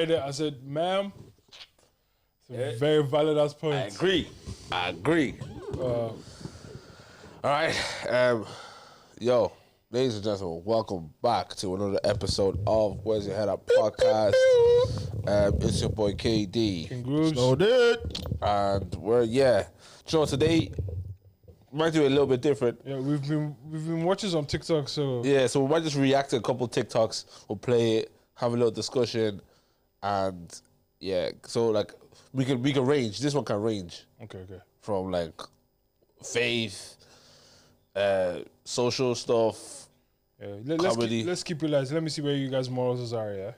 I said, ma'am, it's a very valid ass point. I agree. All right. Yo, ladies and gentlemen, welcome back to another episode of Where's Your Head Up podcast. It's your boy KD. And today might do a little bit different. Yeah, we've been watching some TikTok, so yeah, so we might just react to a couple TikToks. We'll play it, have a little discussion, and yeah, so like we can range. This one can range. Okay. From like faith, social stuff. Yeah, let's keep it light. Let me see where you guys' morals are. Yeah,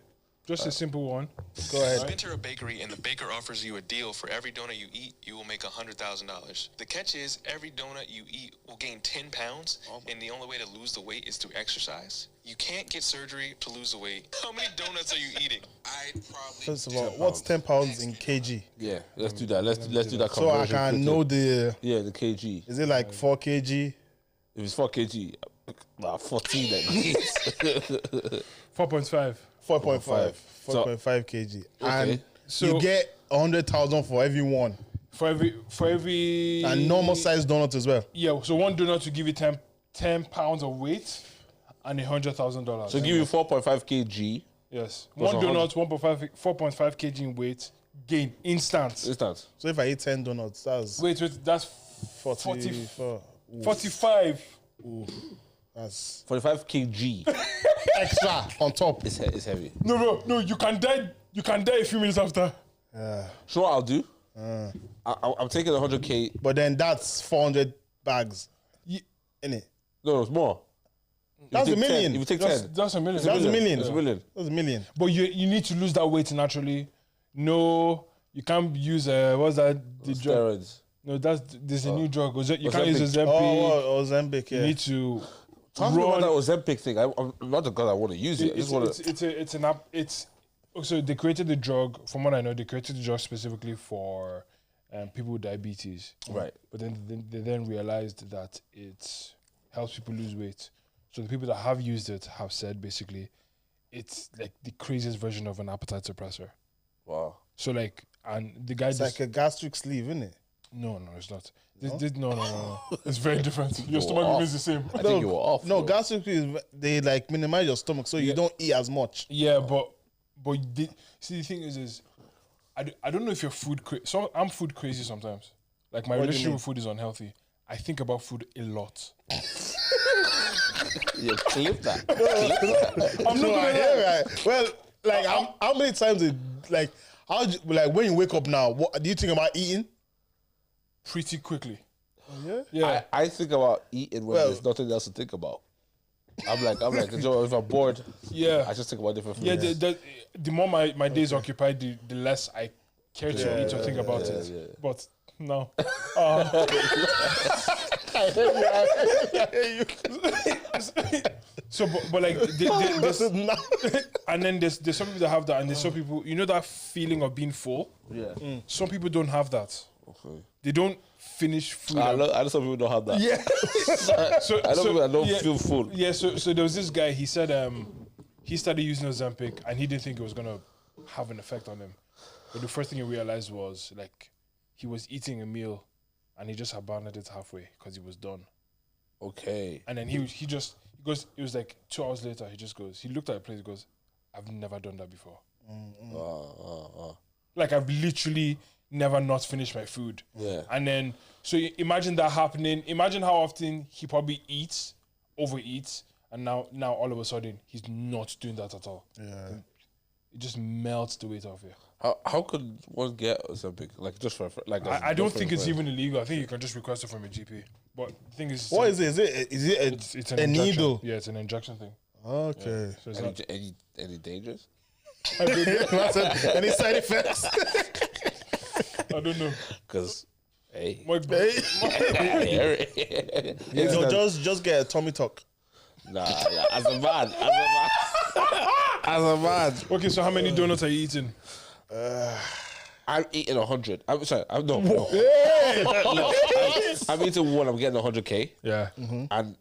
just a simple one. Go ahead. Enter a bakery and the baker offers you a deal. For every donut you eat, you will make $100,000. The catch is every donut you eat will gain 10 pounds, and the only way to lose the weight is through exercise. You can't get surgery to lose the weight. How many donuts are you eating? I'd probably. First of all, what's 10 pounds in kg? Yeah, let's do that. Let's do that. So I can quickly. know the kg. Is it like 4 kg? If it's 4 kg, 14 at least. 4.5. 4.5 kg. Okay. And So- you get 100,000 for every one. For every And normal size donut as well. Yeah, so one donut will give you 10 pounds of weight and $100,000. So give you 4.5 kg. Yes, Plus one donut, 4.5 kg in weight, gain instant. So if I eat 10 donuts, that's Wait, that's 44. 45. That's 45 kg. extra on top. It's heavy. No, you can die a few minutes after. So what I'll do? I'm taking 100k. But then that's 400 bags. Innit? No, it's more. That's You a take million. 10. If you take That's 10. a million. That's a million. It's a million. That's a million. But you need to lose that weight naturally. No, you can't use what's that? The drug? Steroids. No, there's a new drug. You can't use Ozempic. Ozempic. Ozempic, yeah. You need to Talk about that run. Ozempic thing. I'm not the guy that want to use it. I just want to. It's an app. So they created the drug. From what I know, they created the drug specifically for people with diabetes. Right. But then they realized that it helps people lose weight. So the people that have used it have said basically, it's like the craziest version of an appetite suppressor. Wow. So like, and the guy It's like a gastric sleeve, isn't it? no, it's not. No. It's very different. Your stomach remains the same. I think you were off. No, bro. gastric sleeve, they like minimize your stomach so you don't eat as much. Yeah, but see, the thing is I don't know if you're food crazy. So I'm food crazy sometimes. Like my What do you relationship mean? with food is unhealthy. I think about food a lot. Yeah, clip that. I'm not gonna lie. Yeah, right. Well, like how many times when you wake up now, what do you think about eating? Pretty quickly. Yeah. Yeah. I think about eating when Well- there's nothing else to think about. I'm like, if I'm bored, Yeah. I just think about different food. Yeah, the more my days occupied, the less I care to eat or think about it. yeah. But no. So, but like, there's, and then there's some people that have that, and there's some people, you know, that feeling of being full. Yeah. Some people don't have that. Okay. They don't finish food. I know some people don't have that. Yeah. So I know people that don't yeah, feel full. Yeah. So there was this guy. He said he started using Ozempic and he didn't think it was gonna have an effect on him. But the first thing he realized was like he was eating a meal and he just abandoned it halfway because he was done. Okay. And then he goes. It was like 2 hours later. He looked at the plate. He goes, "I've never done that before. Like I've literally never not finished my food." Yeah. And then so imagine that happening. Imagine how often he probably overeats, and now all of a sudden he's not doing that at all. Yeah. It just melts the weight off you. How could one get Ozempic? Like just for like? I don't think it's even illegal. I think you can just request it from your GP. But the thing is, What is it? Is it it's a an injection. needle? Yeah, it's an injection thing. Okay. So it's not, any dangerous? Any side effects? I don't know. Because hey, What, No, just get a tummy tuck. nah, as a man. okay, so how many donuts are you eating? I'm eating 100. I'm sorry. I'm no. I'm eating one. I'm getting 100k. Yeah. And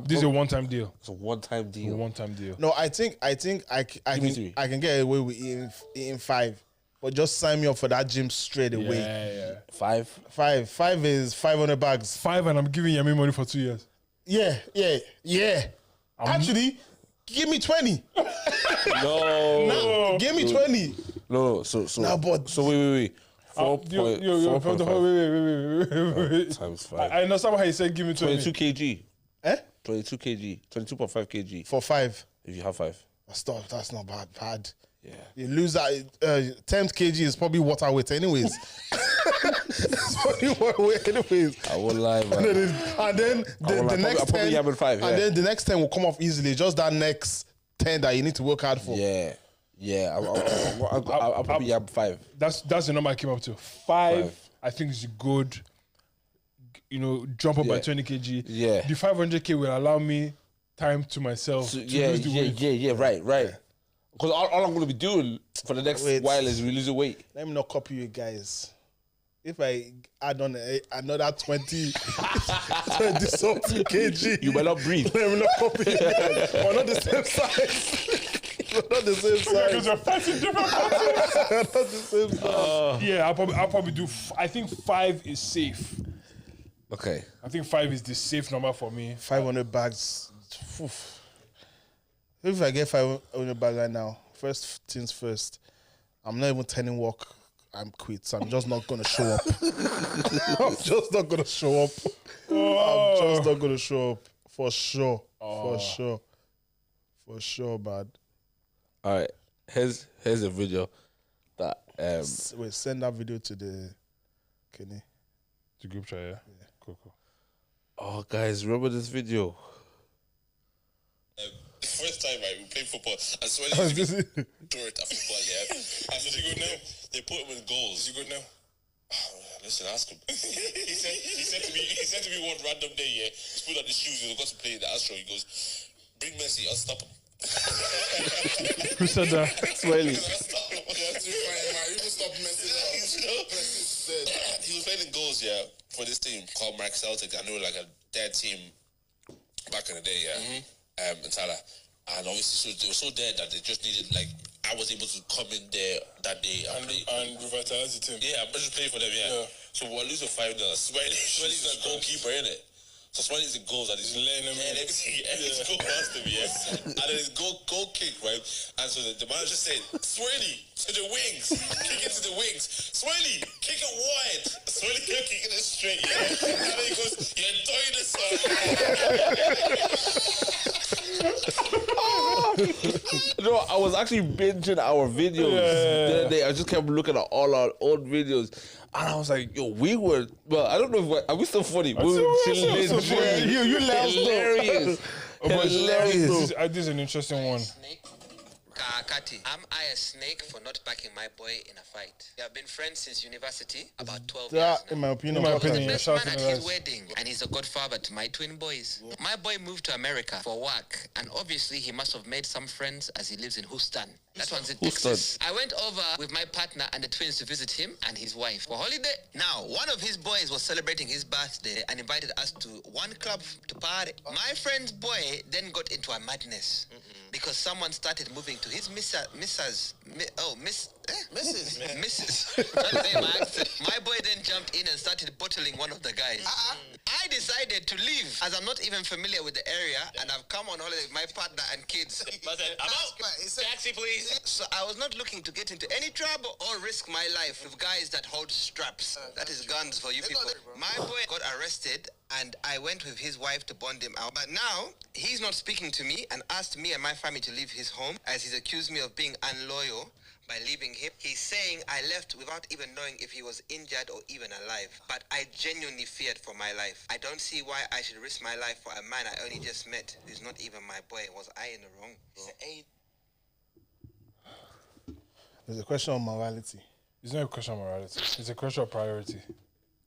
This is a one-time deal. It's a one-time A deal. one-time deal. No, I think I can get away with eating 5, but just sign me up for that gym straight away. Yeah. 5? 5 is 500 bags. 5 and I'm giving Yami money for 2 years. Yeah. Actually, give me 20. No. Give me 20. No. So Nah, but- so wait. 4.5 Wait. times 5. I understand why he said give me 20. 22 kg. Eh? 22 kg. 22.5 kg. For 5. If you have 5. That's not bad. Yeah. You lose that 10 kg is probably water weight anyways. It's probably water weight anyways. I won't lie, man. And then the next I'll probably 10 have 5, yeah. and then the next 10 will come off easily. Just that next 10 that you need to work hard for. Yeah. I'll probably have 5. That's the number I came up to. 5. I think is good. Jump up by 20 kg. Yeah. The 500k will allow me time to myself to lose the weight. Right. Because all I'm going to be doing for the next while is losing weight. Let me not copy you guys. If I add on another 20 something kg, You might not breathe. let me not copy you guys. We're not the same size. We're not the same Because size. you're fighting different parties. We're not the same size. Yeah, I'll probably do. I think 5 is safe. Okay. I think 5 is the safe number for me. 500 bags. Oof. If I get 500 bags right now, first things first, I'm not even turning work. I'm quit. So I'm just not going to show up. I'm just not going to show up. I'm just not going to show up. For sure. For sure, man. All right. Here's a video that Wait, send that video to the Kenny. The group chat, yeah? Cool. Oh, guys, remember this video? First time we played football, I swear Oh, they is used to this be short at football, yeah. I said, you good now? They put him in goals. You good now? Listen, ask him. he said to me one random day, yeah, he put on the shoes, he got to play in the Astro. He goes, bring Messi, I'll stop him. Who said that? Swelly. I'll stop him. You can stop Messi now. He was playing in goals, yeah, for this team called Mark Celtic. I know, like a dead team back in the day, yeah. In Tala. And obviously, so they were so dead that they just needed, like, I was able to come in there that day and revitalize the team. Yeah, I'm just playing for them, yeah. So we're losing 5-0. Swelly's a goalkeeper, innit? So Swelly's in goals and he's laying him in. Everything's go past him, yeah. And then his goal kick, right? And so the manager said, Swelly, to the wings. Kick it to the wings. Swelly, kick it wide. Swelly kept kicking it straight, yeah. And then he goes, you're doing this, son. No, I was actually binging our videos the other day. I just kept looking at all our old videos. And I was like, yo, well, I don't know are we still funny? We were chilling. You let us know. Hilarious. Hilarious. This is an interesting one. Kati, am I a snake for not backing my boy in a fight? We have been friends since university, about 12 years That, now. in my opinion, In my what opinion, time? Best shout man out at to his us. wedding, and he's a godfather to my twin boys. My boy moved to America for work, and obviously he must have made some friends as he lives in Houston. That one's in Texas. I went over with my partner and the twins to visit him and his wife for holiday. Now, one of his boys was celebrating his birthday and invited us to one club to party. My friend's boy then got into a madness because someone started moving to his Mrs. My boy then jumped in and started bottling one of the guys. I decided to leave as I'm not even familiar with the area and I've come on holiday with my partner and kids. Taxi, please. So I was not looking to get into any trouble or risk my life with guys that hold straps. That is guns for you people. My boy got arrested and I went with his wife to bond him out. But now, he's not speaking to me and asked me and my family to leave his home as he's accused me of being unloyal by leaving him. He's saying I left without even knowing if he was injured or even alive. But I genuinely feared for my life. I don't see why I should risk my life for a man I only just met who's not even my boy. Was I in the wrong? There's a question of morality. It's not a question of morality. It's a question of priority.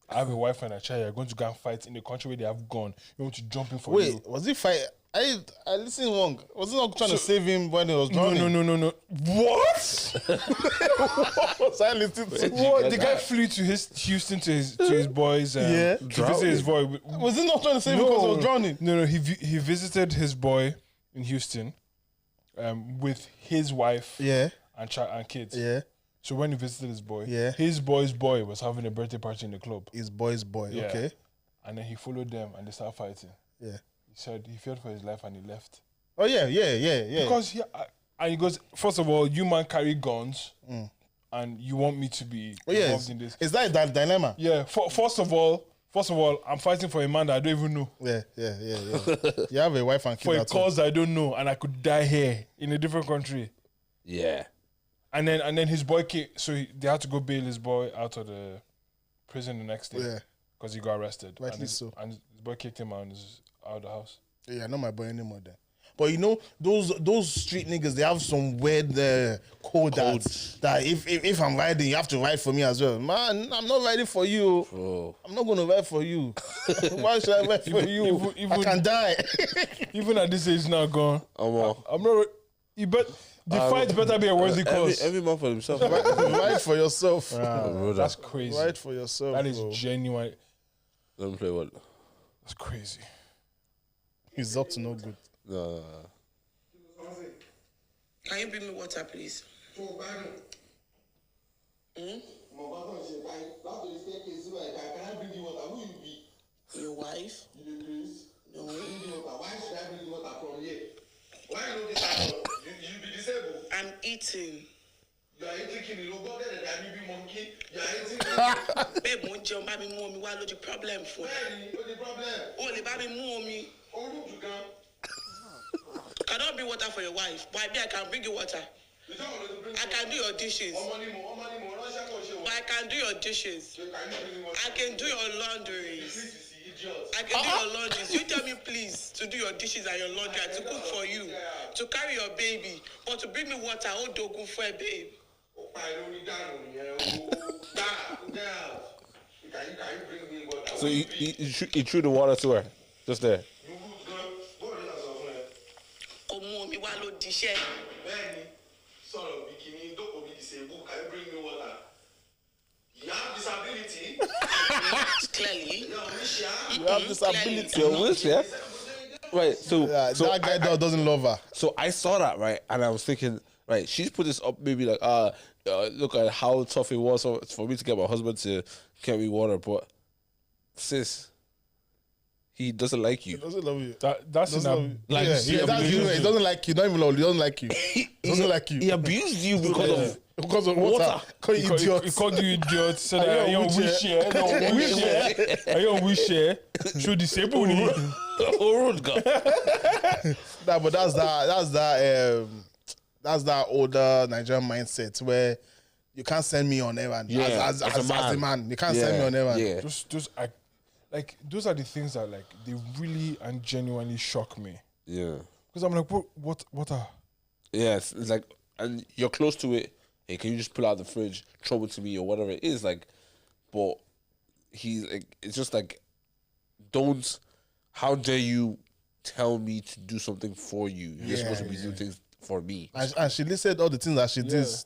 I have a wife and a child. You're going to go and fight in the country where they have gone. You want to jump in for you. Wait, was it fight? I listened wrong. Was he not trying to save him when he was drowning? No. What? Was I listening to? What? The guy flew to Houston to his boys. To visit his boy. Was he not trying to save him because he was drowning? No. He visited his boy in Houston, with his wife. Yeah. And kids. Yeah. So when he visited his boy, Yeah. his boy's boy was having a birthday party in the club. His boy's boy. Yeah. Okay. And then he followed them and they started fighting. Yeah. He said he feared for his life and he left. Oh yeah. Because and he goes, first of all, you man carry guns and you want me to be involved in this. Is that a dilemma? Yeah. First of all, I'm fighting for a man that I don't even know. Yeah. You have a wife and For kid. a cause I don't know, and I could die here in a different country. Yeah. And then his boy came, so they had to go bail his boy out of the prison the next day. Yeah. Because he got arrested. Rightly and so. And his boy kicked him out and is out of the house. Yeah, not my boy anymore then. But you know, those street niggas, they have some weird code that if I'm riding, you have to ride for me as well. Man, I'm not riding for you. Bro. I'm not going to ride for you. Why should I ride for you? I can die. Even at this age now, gone. I'm not. The fight better be a worthy cause. Every man for himself. Ride for yourself. That's crazy. Ride for yourself. That is bro. genuine. Let me play what? That's crazy. He's up to no good. No. Can you bring me water, please? Your wife? No. Why should I bring you water from here? Why you know this happen? You be disabled. I'm eating. You are eating kini. You go there, that you be monkey. You are eating. Babe, won't you buy me more? Why no the problem for? What's the problem? Oh, they buy me more me. Oh, look, you can. Cannot bring water for your wife. Why me? I can bring you water. I can do your dishes. But I can do your dishes. I can do your laundries. I can do your laundries. You tell me please to do your dishes and your laundry, to cook for you, to carry your baby, but to bring me water, oh dogu for a babe. So he threw the water to her, just there. Omo mi wa lo dishe. You have disability. Clearly. You have this ability. Your wish, yeah? Right, so that guy doesn't love her. So I saw that, right, and I was thinking, right, she's put this up maybe like, look at how tough it was for me to get my husband to get me water, but sis, he doesn't like you. He doesn't love you. That's Doesn't love you. Like, yeah, he he doesn't like you. Not even love you. He doesn't like you. He doesn't like you. He abused you because of water. Call you idiot. He called you idiot. Said, Are "Are you you on on wish here? Are you on wish here? Show disabled me." Nah, but that's that older Nigerian mindset where you can't send me on errand. Yeah, as a man, you can't send me on errand. Yeah. Those are the things that like they really and genuinely shock me. Yeah. Because I'm like, what are? Yes, it's like, and you're close to it. Hey, can you just pull out the fridge, throw it to me or whatever it is? Like, but he's like, it's just like, how dare you tell me to do something for you? You're supposed to be doing things for me. And she listed all the things that she does.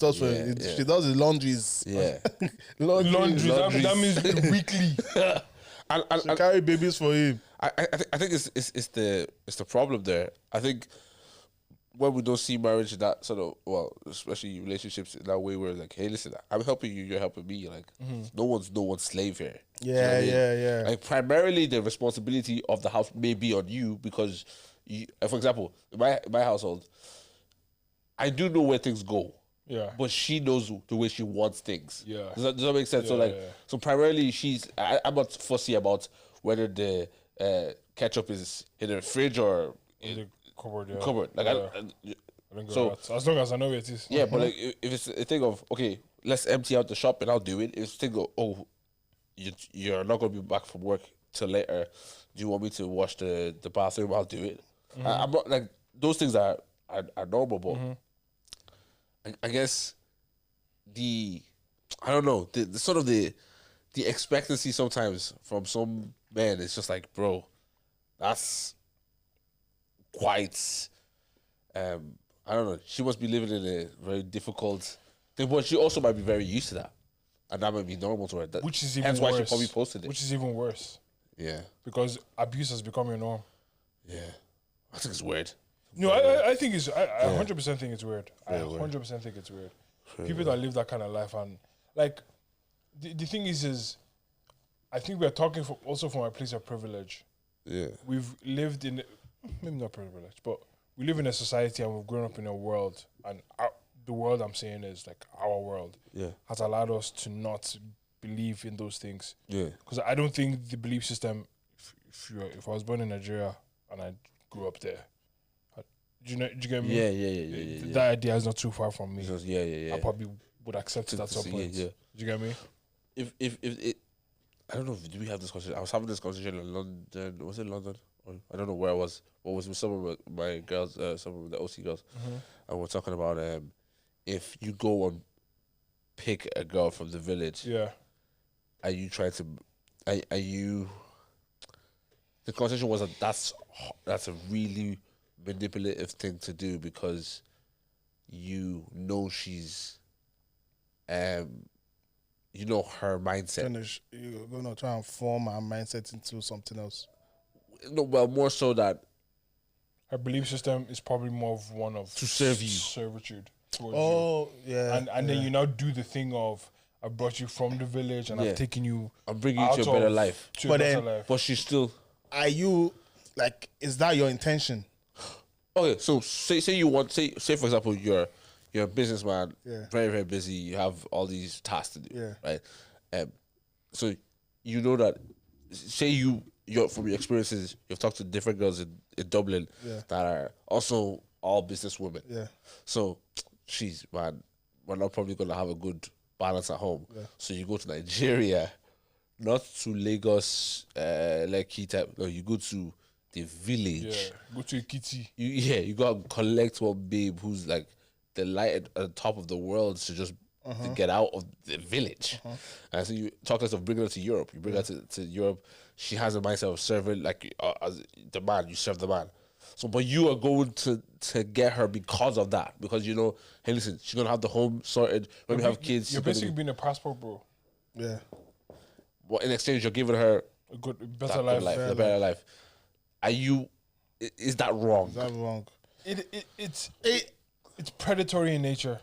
She does the laundries. Yeah. Laundry. That means weekly. She carry babies for him. I think it's the problem there. I think when we don't see marriage in that sort of, well, especially relationships in that way where like, hey, listen, I'm helping you, you're helping me. Like, no one's slave here. Yeah, yeah. Like, primarily the responsibility of the house may be on you because, for example, in my household, I do know where things go. Yeah. But she knows the way she wants things. Yeah. Does that make sense? So primarily I'm not fussy about whether the ketchup is in the fridge or In the cupboard. Yeah. cupboard. Like, Yeah. I don't go that. As long as I know where it is. yeah, but like if it's a thing of, okay, let's empty out the shop and I'll do it. If it's a thing of, oh, you're not going to be back from work till later. Do you want me to wash the bathroom? I'll do it. I'm not like, those things are normal, but I guess I don't know, the sort of the expectancy sometimes from some men is just like, bro, that's quite. I don't know. She must be living in a very difficult thing, but she also might be very used to that, and that might be normal to her. Which is even hence worse. why she probably posted it. Which is even worse. Yeah, because abuse has become your norm. yeah. I think it's weird. No, I think it's. I 100% think it's weird. I 100% think it's weird. People that live that kind of life, and like, the thing is I think we are talking also from a place of privilege. Yeah, We've lived in, maybe not privilege, but we live in a society and we've grown up in a world, and the world I'm saying is like our world. Yeah, has allowed us to not believe in those things. yeah, Because I don't think the belief system. If I was born in Nigeria and I grew up there, do you get me? yeah. That idea is not too far from me. Because, yeah. I probably would accept it at some point. Yeah. Do you get me? If it, I don't know. Do we have this conversation? I was having this conversation in London. Was it London? Or, I don't know where I was. But it was with some of my girls, some of the OC girls, and we're talking about if you go and pick a girl from the village, Yeah. are you trying to, are you? The conversation was that that's a really manipulative thing to do because you know she's, you know her mindset. You're gonna try and form our mindset into something else. No, well, more so that Her belief system is probably more of one of To serve you. servitude towards Oh, yeah. you. And then you now do the thing of I brought you from the village and Yeah. I've taken you I'm bringing you out to a better of- life. to But a better then- life. But she's still Are you, like, is that your intention? okay. So say you want say for example you're a businessman, Yeah. very very busy. You have all these tasks to do, Yeah. right? So you know that say you're from your experiences, you've talked to different girls in Dublin that are also all business women. Yeah. So, she's man, we're not probably gonna have a good balance at home. So you go to Nigeria, not to Lagos, Lekki type. No, you go to the village. Yeah. Go to a kitty. You go and collect one babe who's like the light at the top of the world to just to get out of the village. And so you talk less of bringing her to Europe. You bring her to Europe. She has a mindset of serving like as the man. You serve the man. So, but you are going to get her because of that. Because you know, hey, listen, she's gonna have the home sorted. When we have kids, You're she's gonna basically be- being a passport, bro. Yeah. well, in exchange, you're giving her A good, that better good life. the better life. Are you? Is that wrong? Is that wrong? It's predatory in nature.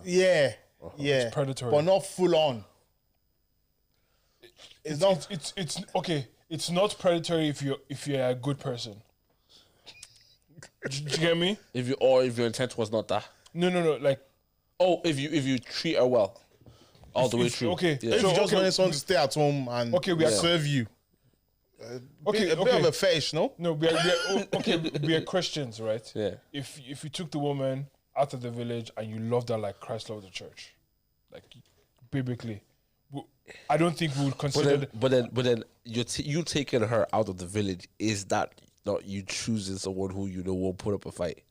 Yeah. Yeah. It's predatory. But not full on. It's not. It's okay. It's not predatory if you're a good person. Do you get me? If your intent was not that. No. Like If you treat her well, all the way through. okay. Yeah. If So, you just okay, want someone to stay at home and serve you. Okay, A bit of a fetish, no? No, we are Christians, right? Yeah. If you took the woman out of the village and you loved her like Christ loved the church, like biblically, I don't think we would consider. But then you taking her out of the village, is that not you choosing someone who you know won't put up a fight?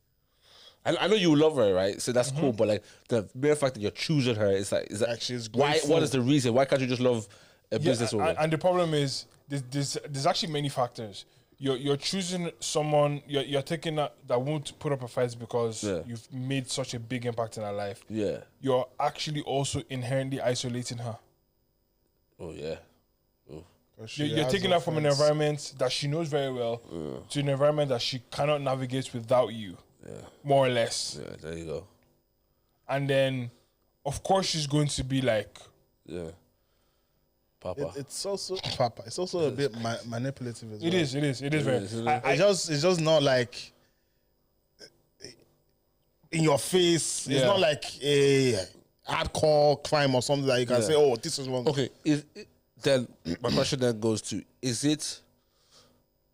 I know you love her, right? So that's cool. But like the mere fact that you're choosing her is like she's why? grateful. What is the reason? Why can't you just love a businesswoman? And the problem is there's actually many factors. You're choosing someone you're taking that won't put up a fight because you've made such a big impact in her life. Yeah. You're actually also inherently isolating her. Oh yeah. You're taking her from an environment that she knows very well to an environment that she cannot navigate without you. Yeah. More or less. Yeah. There you go. And then, of course, she's going to be like, Yeah. Papa. It's also Papa. It's also a bit manipulative as well. It is very. It's just not like in your face. It's Yeah. not like a hardcore crime or something that you can say, "Oh, this is wrong." Okay, then my question then goes to: is it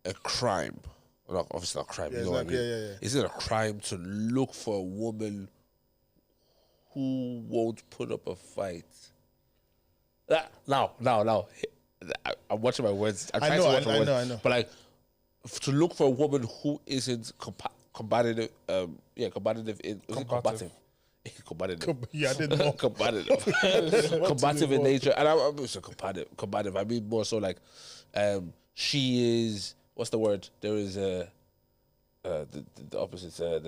a crime? Well, obviously not a crime. Yeah, you know what I it's mean? like- yeah. Is it a crime to look for a woman who won't put up a fight? Now, I'm watching my words. I'm trying to watch my words. I know. But like, to look for a woman who isn't combative. Combative. Is it combative? Combative. Yeah, I didn't know. combative in nature, and I'm so combative. I mean more so like, she is. What's the word? There is a. the opposite said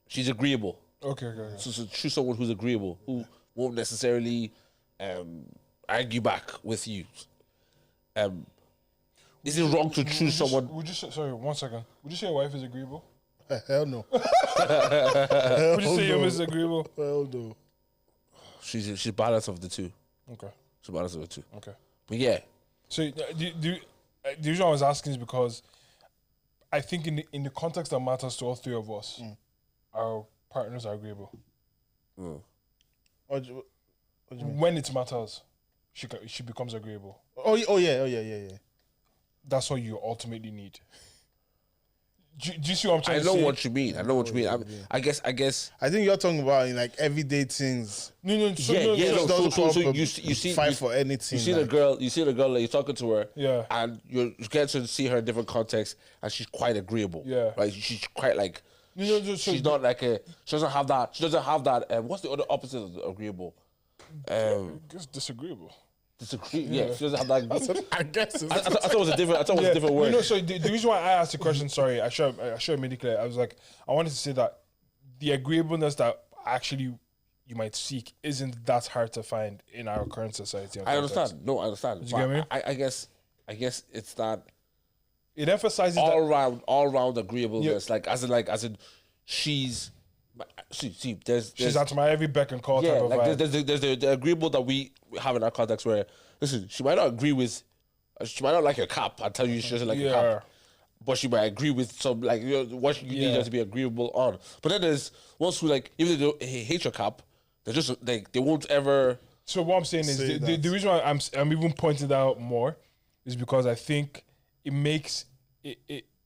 she's agreeable. Okay. So choose someone who's agreeable, who won't necessarily argue back with you. Is it wrong to choose someone? Sorry, 1 second. Would you say your wife is agreeable? Hell no. Would you say your miss is agreeable? Hell no. She's balance of the two. Okay. She's balance of the two. Okay. But yeah, So the reason I was asking is because I think in the context that matters to all three of us, our partners are agreeable. What do you mean? When it matters, she becomes agreeable. Oh yeah. That's what you ultimately need. Do you see what I'm trying I to know say? what you mean. I know what you mean. I guess. I think you're talking about in like everyday things. No. So you see, Fight for anything. You see the girl. You see the girl that you're talking to her. Yeah. And you get to see her in different contexts, and she's quite agreeable. Yeah. Right. She's quite like. She's not like a. She doesn't have that. She doesn't have that. What's the other opposite of agreeable? Just disagreeable. Disagree. Yeah. She doesn't have that. I guess. I thought it was a different. I thought it was a different word. So the reason why I asked the question, sorry, I should have made it clear. I was like, I wanted to say that the agreeableness that actually you might seek isn't that hard to find in our current society. I understand. No, I understand. You get me? I guess it's that It emphasizes all that. round agreeableness. Like as in she's. See, there's She's at my every beck and call yeah, type of like vibe. there's the agreeable that we have in our context where, listen, she might not agree with, she might not like your cap. I tell you, she doesn't like your cap, but she might agree with some like what you need her to be agreeable on. But then there's ones who like even though they hate your cap, they just they won't ever. So what I'm saying is the reason why I'm even pointing that out more is because I think it makes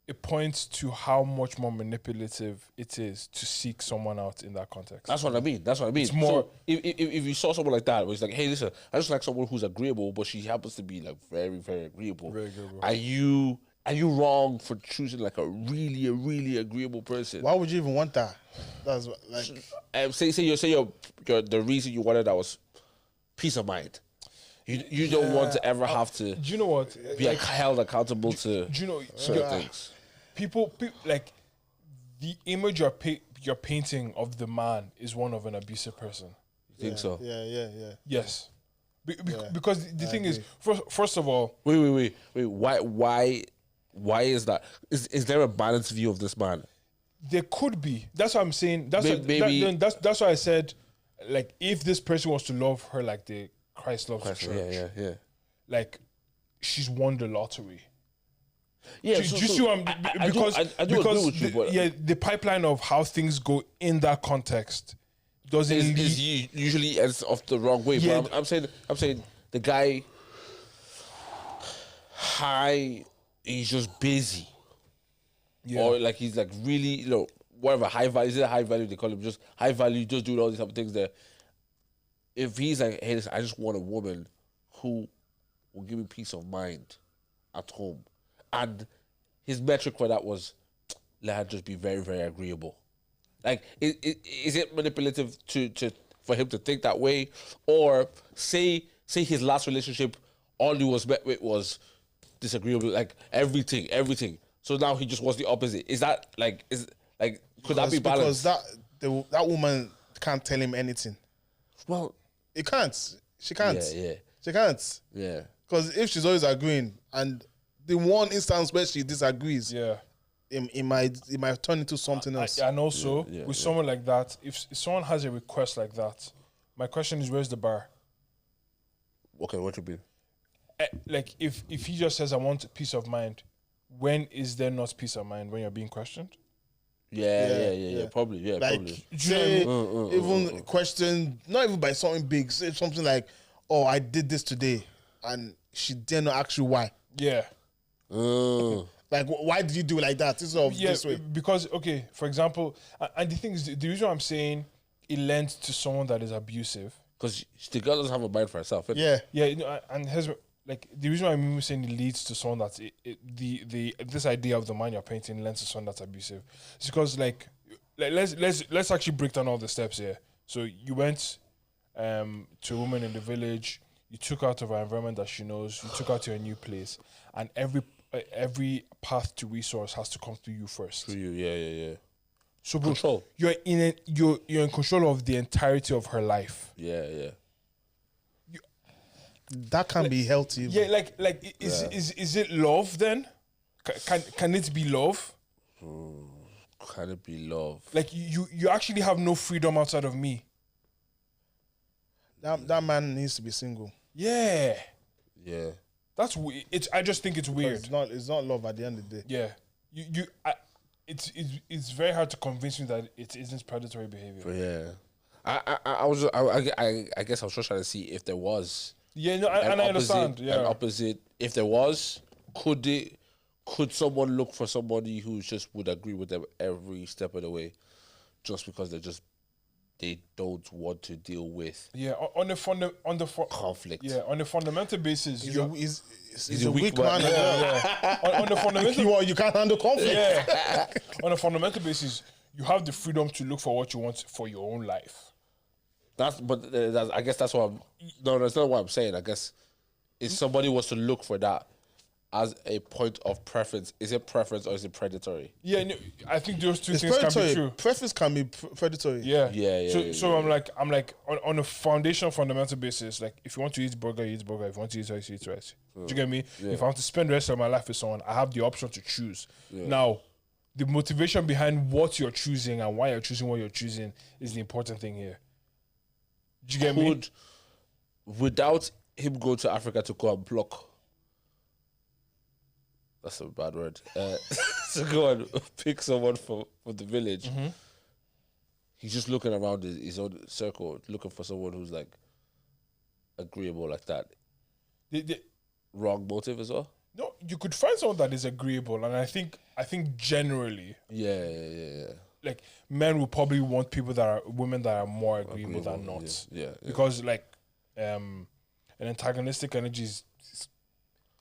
it points to how much more manipulative it is to seek someone out in that context. That's what I mean. It's more. So if you saw someone like that, where it's like, hey, listen, I just like someone who's agreeable, but she happens to be like very, very agreeable. Very agreeable. Are you wrong for choosing like a really agreeable person? Why would you even want that? That's like. Say the reason you wanted that was peace of mind. You don't want to ever have to. Do you know what? Be like held accountable to. Do you know certain things? People like the image you're painting of the man is one of an abusive person. You think so? Yeah. Yes, because the thing is, first of all, wait. Why is that? Is there a balanced view of this man? there could be. That's what I'm saying. That's Maybe- that's why I said, like, if this person was to love her like the Christ loves the church, Yeah. like, she's won the lottery. Yeah, Do you see what I'm because I do agree with you, but the pipeline of how things go in that context doesn't is usually ends off the wrong way. Yeah. But I'm saying the guy he's just busy. Yeah. Or like he's like really, whatever, high value, is it high value they call him, just high value, just doing all these type of things there. If he's like, hey, listen, I just want a woman who will give me peace of mind at home. And his metric for that was, let her just be very, very agreeable. Like, is it manipulative for him to think that way? Or say his last relationship, all he was met with was disagreeable, like everything. So now he just wants the opposite. Is that could that be balanced? Because that woman can't tell him anything. Well, it can't. She can't. Yeah. She can't. Yeah. Because if she's always agreeing, and the one instance where she disagrees, it might turn into something else. And also, with someone like that, if someone has a request like that, my question is, where's the bar? Okay, what you mean? Like, if he just says, I want peace of mind, when is there not peace of mind? When you're being questioned? Yeah. Probably. Yeah, like, probably. say, even question, not even by something big, say something like, oh, I did this today, and she dare not ask you why. Yeah. Like, why did you do it like that? This way. Because, okay, for example, and the thing is, the reason I'm saying it lends to someone that is abusive. Because the girl doesn't have a mind for herself. Yeah. Yeah, and here's like the reason why I'm even saying it leads to someone that's this idea of the man you're painting lends to someone that's abusive. It's because like let's actually break down all the steps here. So you went to a woman in the village, you took her out of her environment that she knows, you took her to a new place, and every path to resource has to come through you first. For you, yeah. So bro, Control. you're in control of the entirety of her life. Yeah. That can be healthy. Yeah, is it love then? Can it be love? Can it be love? Like you actually have no freedom outside of me. That man needs to be single. Yeah, Yeah. I just think it's weird. It's not love at the end of the day. Yeah, it's very hard to convince me that it isn't predatory behavior. But yeah. I guess I was just trying to see if there was. Yeah, no, and I understand. Yeah, An opposite. If there was, could someone look for somebody who just would agree with them every step of the way, just because they don't want to deal with on the conflict? Yeah, on the fundamental basis, he's a weak man. on the fundamental, you can't handle conflict. Yeah, on a fundamental basis, you have the freedom to look for what you want for your own life. I guess that's what that's not what I'm saying. I guess if somebody was to look for that as a point of preference, is it preference or is it predatory? Yeah, no, I think those two It's things predatory. can be true. Preference can be predatory. Yeah. So I'm like on a fundamental basis, like if you want to eat burger, you eat burger. If you want to eat rice, you eat rice. Do you get me? Yeah. If I want to spend the rest of my life with someone, I have the option to choose. Now, the motivation behind what you're choosing and why you're choosing what you're choosing is the important thing here. Do you get me? Without him going to Africa to go and pluck, that's a bad word, to go and pick someone from the village, he's just looking around his own circle, looking for someone who's like agreeable like that. Wrong motive as well? No, you could find someone that is agreeable, and I think generally, yeah. like men will probably want women that are more agreeable than not. Yeah. Because like an antagonistic energy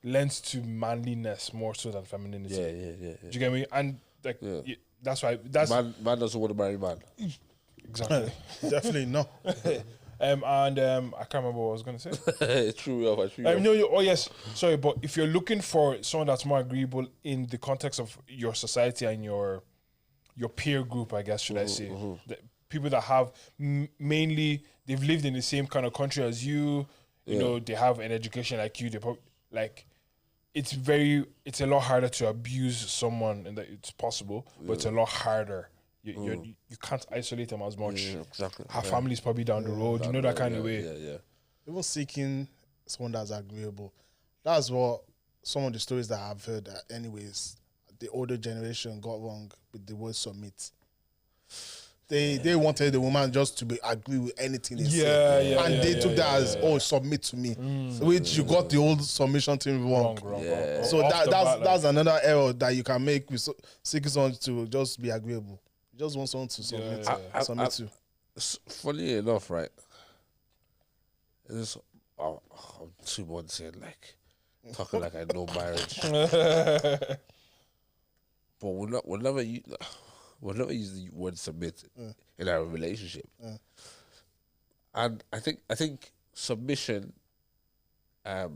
lends to manliness more so than femininity. Yeah. Do you get me? And like that's why man doesn't want to marry man. Exactly. Definitely no. I can't remember what I was gonna say. True. Oh yes, sorry, but if you're looking for someone that's more agreeable in the context of your society and your peer group, I guess, should I say, the people that have mainly they've lived in the same kind of country as you, you know, they have an education like you. It's a lot harder to abuse someone, and that it's possible, but it's a lot harder. You can't isolate them as much. Exactly. Her family's probably down the road, that kind of way. Yeah. Even seeking someone that's agreeable. That's what some of the stories that I've heard. Anyways, the older generation got wrong with the word submit. They wanted the woman just to agree with anything they say. And they took that as, submit to me. Which you got the old submission thing wrong. So that's another error that you can make with seeking someone to just be agreeable. You just want someone to submit to. Funny enough, right? I'm too much saying like talking like I know marriage. But we'll never use the word submit in our relationship. And I think submission has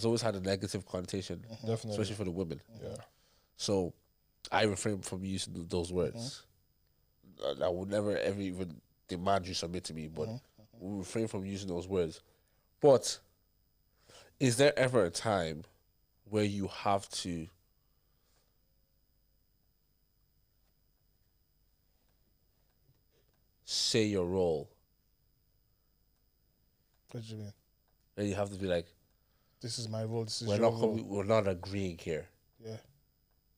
always had a negative connotation, Definitely. especially for the women. Yeah. So I refrain from using those words. I would never ever even demand you submit to me, but we'll refrain from using those words. But is there ever a time where you have to say your role? What do you mean? And you have to be like, this is my role, this is we're your not role. we're not agreeing here. Yeah.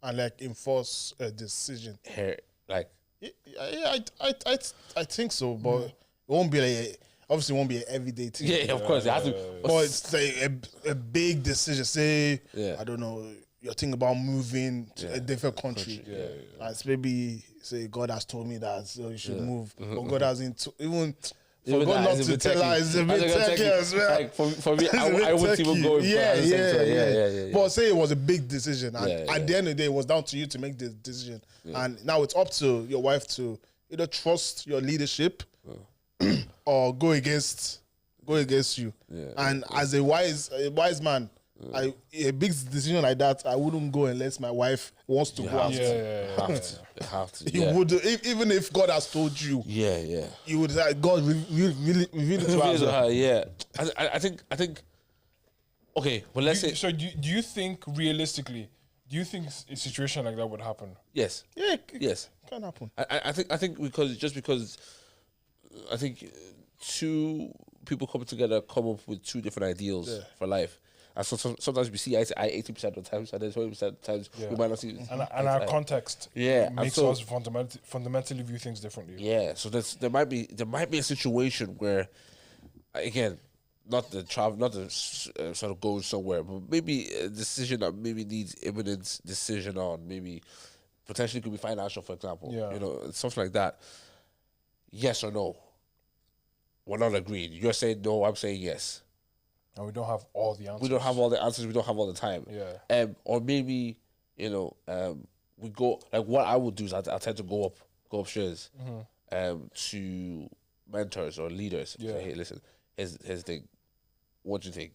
And like enforce a decision. Here, like, I think so, but it won't be like obviously it won't be an everyday thing. yeah, of course, it has to. But it's like a big decision. Say, Yeah. I don't know, you're thinking about moving to a different country. Like maybe say God has told me that so you should move, but God hasn't even forgot not to tell her. It's a bit techy as well. Like for me, I wouldn't even go. Yeah. But say it was a big decision, and at the end of the day, it was down to you to make the decision. And now it's up to your wife to either trust your leadership or go against you. And as a wise man, a big decision like that, I wouldn't go unless my wife wants to go out. You have to. You would, even if God has told you. Yeah. You would say, God, reveal it to her. Yeah. I think. Okay, well, let's say. So do you think realistically? Do you think a situation like that would happen? Yes. Yeah, Yes. It can happen. I think because I think two people coming together come up with two different ideals for life. And so sometimes we see eye to eye 80% of the times, and then 20% of the times we might not see. And our context makes so, us fundamentally view things differently. Yeah, so there might be a situation where, again, not the sort of going somewhere, but maybe a decision that maybe needs imminent decision on, maybe potentially could be financial, for example. Yeah. You know, something like that. Yes or no? We're not agreeing. You're saying no, I'm saying yes. And we don't have all the answers. We don't have all the answers. We don't have all the time. Yeah. Or maybe, we go, like what I would do is I tend to go upstairs to mentors or leaders. Yeah. Say, hey, listen, here's the thing. What do you think?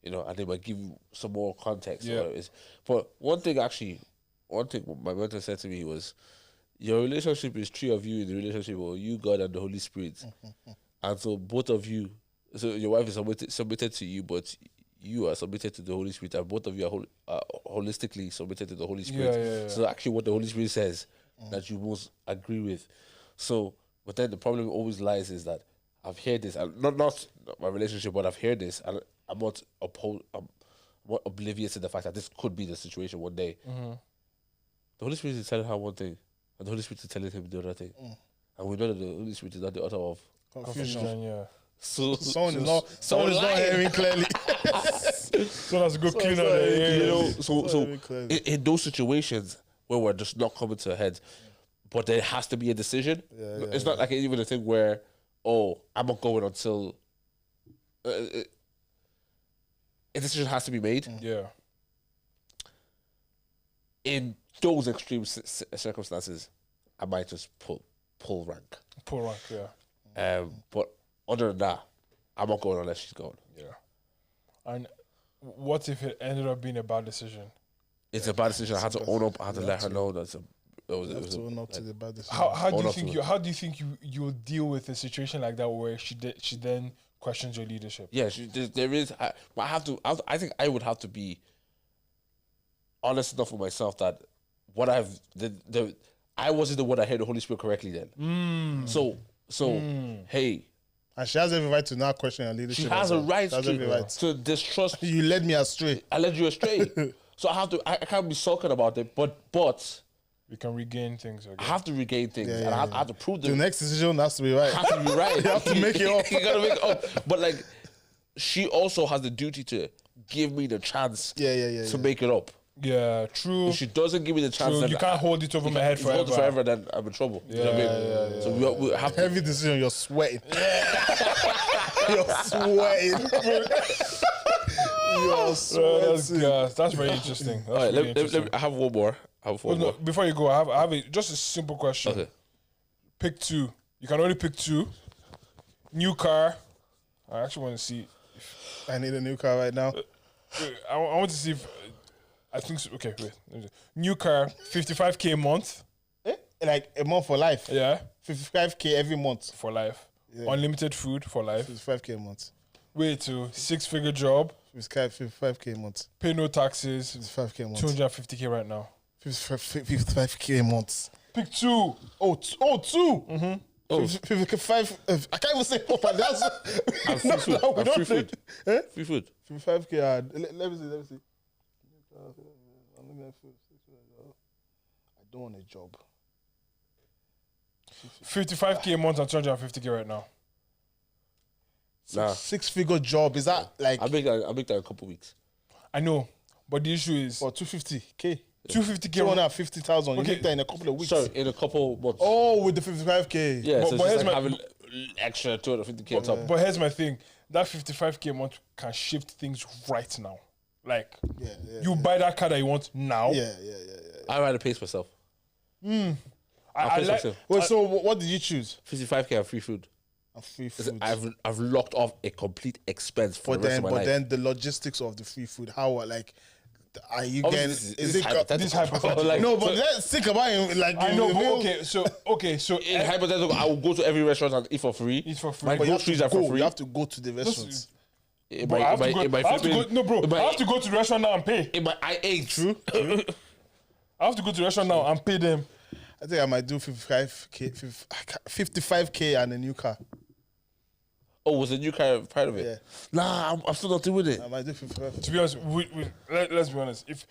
You know, and they might give you some more context. Yeah. But one thing my mentor said to me was, your relationship is three of you in the relationship, or you, God, and the Holy Spirit. And so both of you, so your wife is submitted to you, but you are submitted to the Holy Spirit, and both of you are holistically submitted to the Holy Spirit. Yeah. So actually what the Holy Spirit says that you most agree with. So, but then the problem always lies is that I've heard this, and not my relationship, but I've heard this, and I'm not oblivious to the fact that this could be the situation one day. The Holy Spirit is telling her one thing, and the Holy Spirit is telling him the other thing. And we know that the Holy Spirit is not the author of Confusion. Yeah. So Someone is not hearing clearly. So that's a good clean out there. you know, so in those situations where we're just not coming to a head, but there has to be a decision. It's not like even a thing where, I'm not going until a decision has to be made. Yeah. In those extreme circumstances, I might just pull rank. Pull rank, yeah. But other than that, I'm not going unless she's going. Yeah. And what if it ended up being a bad decision? It's a bad decision. I had to own up. I had to let her know that it was own up to the bad decision. How do you think you'll deal with a situation like that where she then questions your leadership? Yeah, there is. I think I would have to be honest enough with myself that what I wasn't the one that heard the Holy Spirit correctly then. So hey. And she has every right to not question your leadership. She has a right to to distrust. You led me astray. I led you astray. So I can't be sulking about it, but we can regain things again. I have to regain things. And I have to prove the next decision has to be right. Has to be right. You have to make it up. You gotta make it up. But like, she also has the duty to give me the chance to make it up. Yeah, true. If she doesn't give me the chance, then you can't hold it over my head forever. Hold it forever, then I'm in trouble. Yeah, you know what I mean? So we have to. Heavy decision, you're sweating. You're sweating. You're sweating. That's very interesting. That's all right, really interesting. I have one more. No, before you go, I have just a simple question. Okay. Pick two. You can only pick two. New car. I actually want to see. I need a new car right now. I want to see if. I think so. Okay, wait. New car, 55K a month. Like a month for life. Yeah. 55K every month. For life. Yeah. Unlimited food for life. 55K a month. Wait to 6-figure job. 55K a month. Pay no taxes. 55K a month. 250K right now. 55K a month. Pick two. Oh, two. Mm-hmm. Oh. 55. I can't even say proper. That's. Free food. Eh? Free food. 55K. Let me see. I don't want a job. 55K a month and 250K right now. Nah. 6-figure job. Is that like? I'll make that in a couple of weeks. I know, but the issue is for 250K. 250K. 250,000. You make that in a couple of weeks. Sorry, in a couple of months. Oh, with the 55K. Yeah, but so it's here's like having extra 250K on top. But here's my thing: that 55K a month can shift things right now. Like, you buy that car that you want now. Yeah. I rather pace myself. I like. Wait, so what did you choose? 55K and free food. And free food. I've locked off a complete expense for the rest of my life. But then the logistics of the free food, how like are you Obviously, getting? this is hypothetical. This hypothetical. Like, No, but let's think about it. Like I know, but real- so in hypothetical, I will go to every restaurant and eat for free. Eat for free. My But you have groceries to are for go. free. You have to go to the restaurants. Bro, I have to go. I have to go. No, bro, I have to go to the restaurant now and pay. I ate. True. I have to go to the restaurant now and pay them. I think I might do 55k and a new car. Oh, was the new car part of it? Yeah. Nah, I'm still not doing it. I might do 55. To be honest, let's be honest. If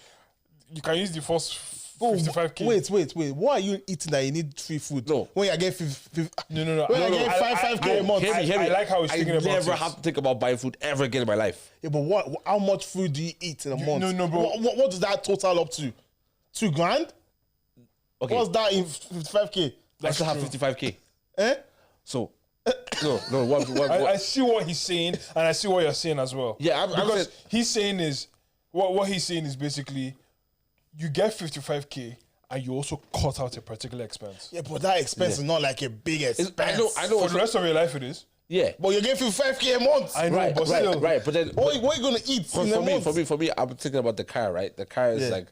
you can use the first 55k. Wait. What are you eating that you need free food? No. When you get 50, No. When I get 5k a month. Hear me. I like how he's thinking about it. I never have to think about buying food ever again in my life. Yeah, but what? How much food do you eat in a month? no, bro. What does that total up to? 2 grand? Okay. What's that in 55k? I still have true. 55k. Eh? So, no. What? I see what he's saying, and I see what you're saying as well. Yeah, I'm because saying- he's saying is what he's saying is basically you get 55k and you also cut out a particular expense. Yeah, but that expense is not like a big expense. I know. For the rest of your life, it is. Yeah. But you're getting 55k a month. I know, but still, Right. But then, What are you gonna eat in a month? for me, I'm thinking about the car. Right, the car is Yeah. like,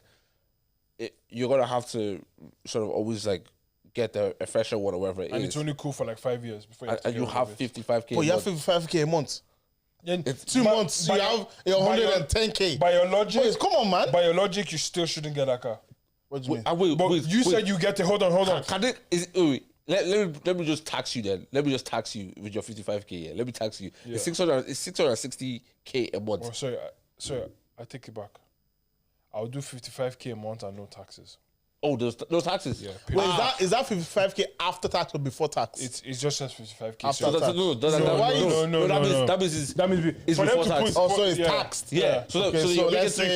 you're gonna have to sort of always like get a fresher one or whatever it and is, it's only cool for like 5 years before and you have 55k. But you have a month. 55k a month. Then 2 months, you have your 110k. By your logic, Wait, come on, man. By your logic, you still shouldn't get that car. What do you mean? But Wait, you said you get it. Hold on. Can it? Let me just tax you then. Let me just tax you with your 55k. Yeah. Let me tax you. Yeah. It's 660k a month. Oh, sorry, I take it back. I'll do 55k a month and no taxes. Oh, those taxes. Yeah. Wait, is that 55k after tax or before tax? It's just says 55k. After So tax. No. That means that means it's for them before to tax. put- Also, it's yeah. taxed. Yeah. So Okay, so so you're making let's say-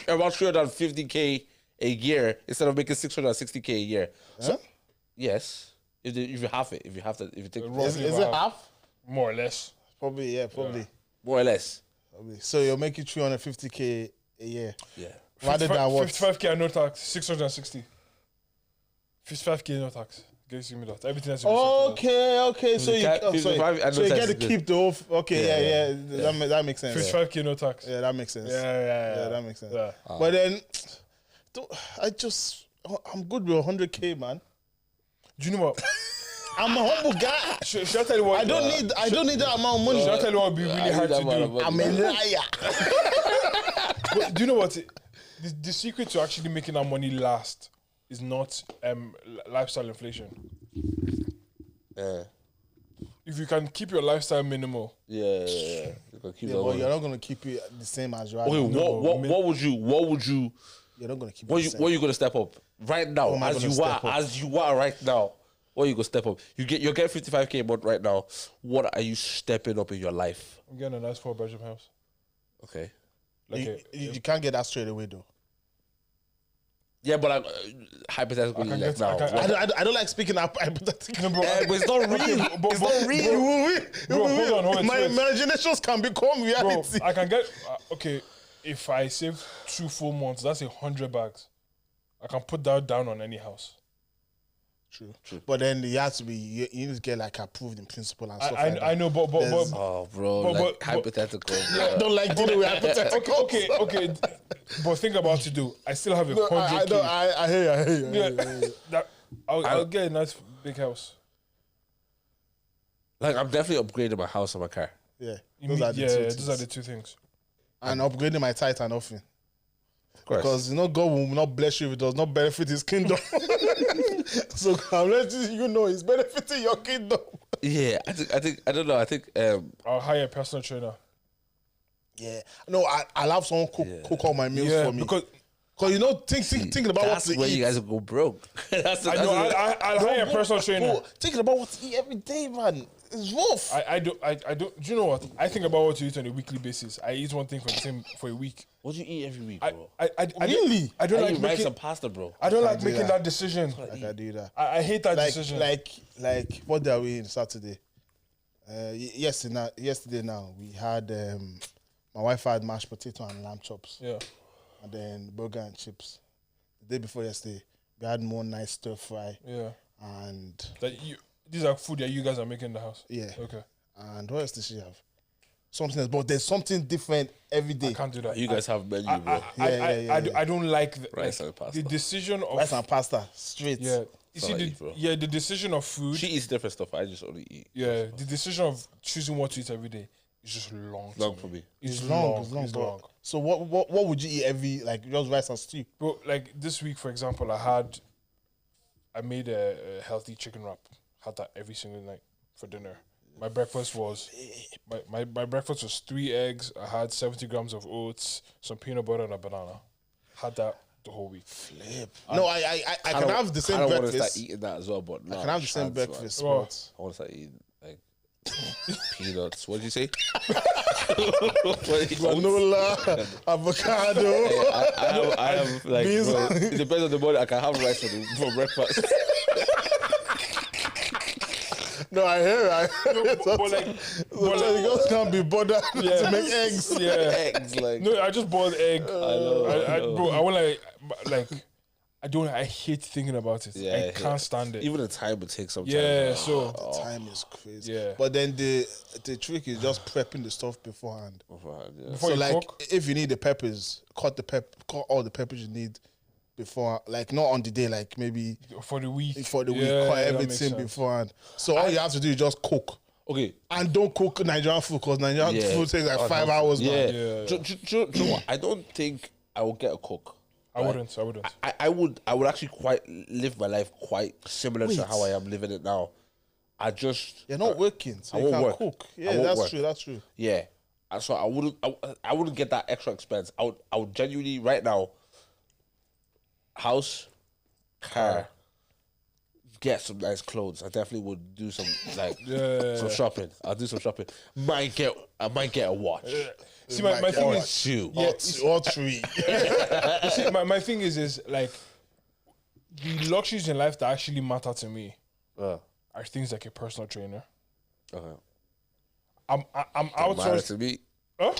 350k a year instead of making 660k a year. So Huh? yes, if you have it, if you take Roughly Is it about half? more or less. Probably, yeah, probably. more or less. So you're making 350k a year. Yeah. Rather than what? 55k and no tax, 660. 55k no tax. Give me that. Everything else. Okay. So you, 55 and so no you tax get is to good. keep the whole. Okay, yeah. That makes sense. 55k no tax. Yeah, that makes sense. Yeah. that makes sense. Yeah. But then, I'm good with 100k, man. Do you know what? I'm a humble guy. Should I tell you what? I don't need that amount of money. Should I tell you what would be really hard to do? I'm a liar. But do you know what? The secret to actually making that money last is not lifestyle inflation. Yeah. If you can keep your lifestyle minimal, Yeah. You can keep that but one. you're not gonna keep it the same as you are. Okay, now. what would you? You're not gonna keep What it you the same. what you gonna step up right now? What am I As gonna you step are, up? as you are right now. What you gonna step up? You're getting 55k a month right now. What are you stepping up in your life? I'm getting a nice 4-bedroom house. Okay. Like You can't get that straight away though. Yeah, but hypothetically, I can like get- now. I can- what- I don't like speaking hypothetically. No, bro, but it's not real. but- It's not real. Bro, hold on, My wait. imaginations can become Bro, reality. I can get okay. If I save 2 full months, that's 100 bags. I can put that down on any house. True. But then it has to be you need to get like approved in principle and stuff like that. I know, but There's- Oh, bro, But- like but- hypothetical. I don't like dealing with hypothetical. okay. But think about it, though. I still have a 100K. I hear you. Yeah, that I'll get a nice big house. Like I'm definitely upgrading my house and my car. Yeah, You those mean- are the yeah, two those things. are the two things. And upgrading my tithe and offering. Of course. Because God will not bless you if it does not benefit His kingdom. So I'm letting you know it's benefiting your kingdom. Yeah, I don't know. I think I'll hire a personal trainer. Yeah, no, I'll have someone cook all my meals for me. because you know, thinking about what that's to where eat. you guys will go broke. That's I know I'll hire a personal trainer. Bro, thinking about what to eat every day, man, it's rough. I don't. Do you know what? I think about what to eat on a weekly basis. I eat one thing for a week. What do you eat every week, I bro? Really? I don't I like eat rice making. and pasta, bro. I don't like do making that. that decision. I can do that. I hate that decision. Like what day are we in Saturday? Yesterday now we had my wife had mashed potato and lamb chops, Yeah. and then burger and chips. The day before yesterday we had more nice stir fry Yeah. and That These are food that you guys are making in the house. Yeah. Okay. And what else does she have? Something else, but there's something different every day. I can't do that. You guys have menu, bro. I don't like Rice and pasta. the decision of Rice and pasta, straight. yeah. You see, what I eat, bro. the decision of food. She eats different stuff. I just only eat. Yeah, the decision of choosing what to eat every day is just long. to Long me. for me. It's It's long. long. It's bro. long. So what would you eat every, like, just rice and stew? But like this week, for example, I made a healthy chicken wrap. Had that every single night for dinner. My breakfast was my breakfast was 3 eggs. I had 70 grams of oats, some peanut butter, and a banana. Had that the whole week. Flip. No, I can have the same I want to breakfast. start eating that as well, but I can have the same breakfast. Well, but I want to start eating like peanuts. What did you say? granola, avocado. I have like Beans. bro, it depends on the morning. I can have rice for breakfast. No, I hear. but like, You guys can't be bothered to make eggs. yeah. Eggs, like No, I just boiled egg. I know. Bro, I want like I hate thinking about it. Yeah, I can't stand it. even the time it takes sometimes. Yeah, like, so The time is crazy. Yeah. But then the trick is just prepping the stuff beforehand. yeah. before So you like, cook, if you need the peppers, cut all the peppers you need before, like not on the day, like maybe for the week, for the week, Yeah, cut that makes everything sense. beforehand. So all you have to do is just cook. Okay. And don't cook Nigerian food, because Nigerian Yeah. food takes like 5 hours. Yeah. Man. Yeah. Do you know what? I don't think I will get a cook. I wouldn't. I would actually quite live my life quite similar to how I am living it now. I just You're not working, so I you won't can't work. cook. I Yeah, won't that's work. true. That's true. Yeah. So I wouldn't get that extra expense. I would genuinely right now house, car, get some nice clothes. I definitely would do some like some shopping. I'll do some shopping. I might get a watch. See, my thing is, Shoe. Or three. you see, my thing is like the luxuries in life that actually matter to me are things like a personal trainer. Okay. I'm Matter outsourcing. to me. Huh?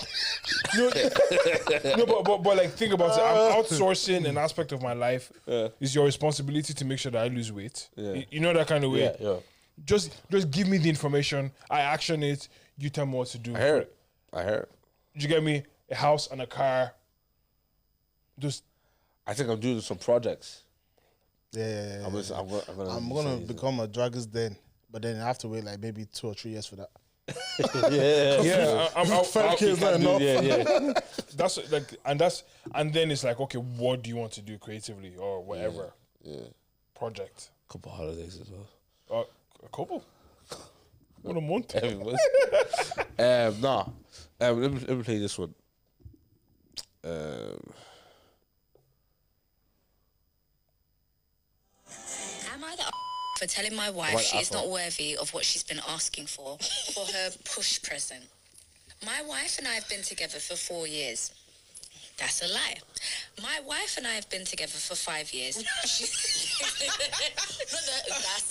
No, but like think about it. I'm outsourcing an aspect of my life. It's your responsibility to make sure that I lose weight. Yeah. You know that kind of way. Yeah. Just give me the information. I action it. You tell me what to do. I heard. Did you get me? A house and a car. Just I think I'm doing some projects. Yeah. I'm gonna become a druggist then, but then I have to wait like maybe 2 or 3 years for that. yeah. I'm 5K is not enough. Yeah. that's like, and then it's like, okay, what do you want to do creatively or whatever? Yeah. Project. Couple holidays as well. A couple. What a month. Every month. Nah. Let me play this one. Am I the for telling my wife she is not worthy of what she's been asking for her push present? My wife and I have been together for 4 years. That's a lie. My wife and I have been together for 5 years. That's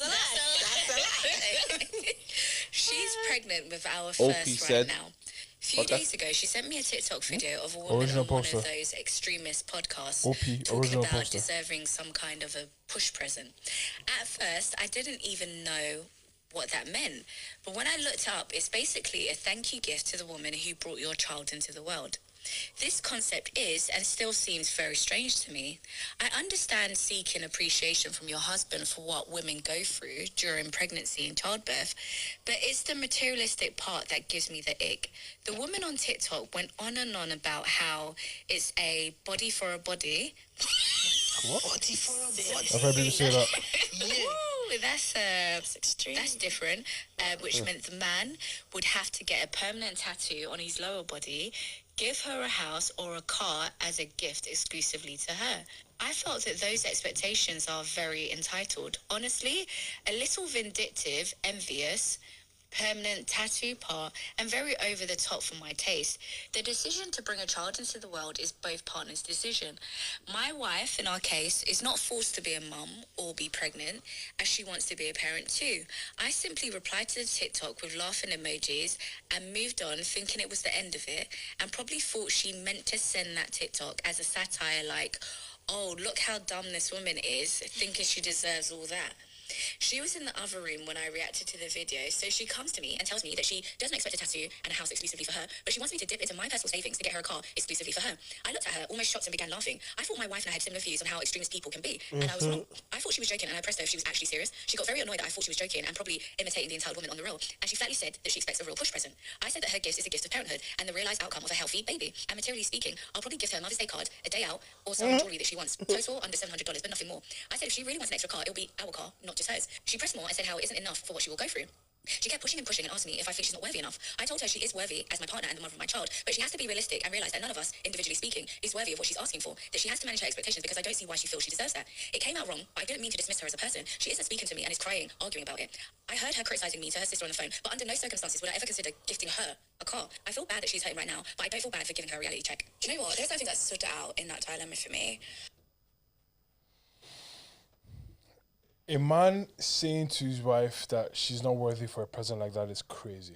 a lie. She's pregnant with our first right now. A few days ago, she sent me a TikTok video of a woman Original on one poster. of those extremist podcasts OP, talking original about poster. deserving some kind of a push present. At first, I didn't even know what that meant. But when I looked up, it's basically a thank you gift to the woman who brought your child into the world. This concept is and still seems very strange to me. I understand seeking appreciation from your husband for what women go through during pregnancy and childbirth, but it's the materialistic part that gives me the ick. The woman on TikTok went on and on about how it's a body for a body. What? Body for a body. I've heard people say that. Ooh, that's extreme. That's different. Which meant the man would have to get a permanent tattoo on his lower body, give her a house or a car as a gift exclusively to her. I felt that those expectations are very entitled. Honestly, a little vindictive, envious, permanent tattoo part, and very over the top for my taste. The decision to bring a child into the world is both partners' decision. My wife, in our case, is not forced to be a mum or be pregnant, as she wants to be a parent too. I simply replied to the TikTok with laughing emojis and moved on, thinking it was the end of it, and probably thought she meant to send that TikTok as a satire like, oh, look how dumb this woman is, thinking she deserves all that. She was in the other room when I reacted to the video, so she comes to me and tells me that she doesn't expect a tattoo and a house exclusively for her, but she wants me to dip into my personal savings to get her a car exclusively for her. I looked at her, almost shocked, and began laughing. I thought my wife and I had similar views on how extremist people can be, and I was wrong. I thought she was joking, and I pressed her if she was actually serious. She got very annoyed that I thought she was joking and probably imitating the entitled woman on the real, and she flatly said that she expects a real push present. I said that her gift is a gift of parenthood and the realised outcome of a healthy baby. And materially speaking, I'll probably give her a Mother's Day card, a day out, or some jewellery that she wants. Total under $700, but nothing more. I said if she really wants an extra car, it'll be our car, not just hers. She pressed more and said how it isn't enough for what she will go through. She kept pushing and pushing and asked me if I think she's not worthy enough. I told her she is worthy as my partner and the mother of my child, but she has to be realistic and realise that none of us, individually speaking, is worthy of what she's asking for, that she has to manage her expectations because I don't see why she feels she deserves that. It came out wrong, but I didn't mean to dismiss her as a person. She isn't speaking to me and is crying, arguing about it. I heard her criticising me to her sister on the phone, but under no circumstances would I ever consider gifting her a car. I feel bad that she's hurting right now, but I don't feel bad for giving her a reality check. Do you know what? There's something that stood out in that dilemma for me. A man saying to his wife that she's not worthy for a present like that is crazy.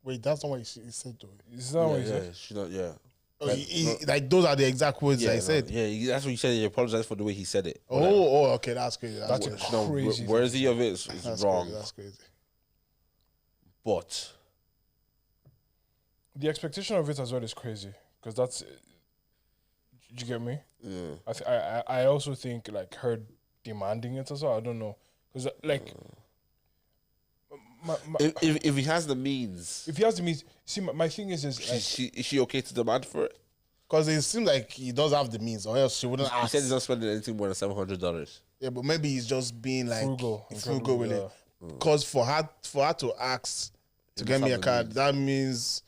Wait, that's not what he said though. It's not what he said. She's not. Yeah. Oh, like those are the exact words that he said. Yeah, that's what he said. He apologized for the way he said it. Okay, that's crazy. That's a crazy. Worthy of it is wrong. Crazy, that's crazy. But The expectation of it as well is crazy because that's. Did you get me? yeah, I also think like her demanding it as well. I don't know because like. if he has the means, If he has the means, see, my thing is like, is she okay to demand for it? Because it seems like he does have the means, or else she wouldn't He ask. said he's not spending anything more than $700. Yeah, but maybe he's just being like Frugal. with it. Because for her to ask to get me a car, that means